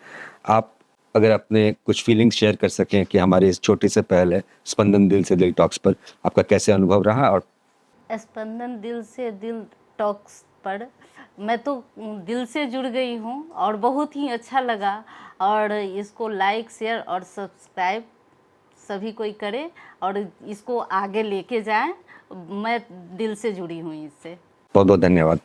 आप अगर अपने कुछ फीलिंग्स शेयर कर सकें कि हमारे इस छोटी से पहले स्पंदन दिल से दिल टॉक्स पर आपका कैसे अनुभव रहा। और स्पंदन दिल से दिल टॉक्स पर मैं तो दिल से जुड़ गई हूँ और बहुत ही अच्छा लगा, और इसको लाइक शेयर और सब्सक्राइब सभी कोई करे और इसको आगे लेके जाएं। मैं दिल से जुड़ी हूँ इससे। बहुत बहुत धन्यवाद।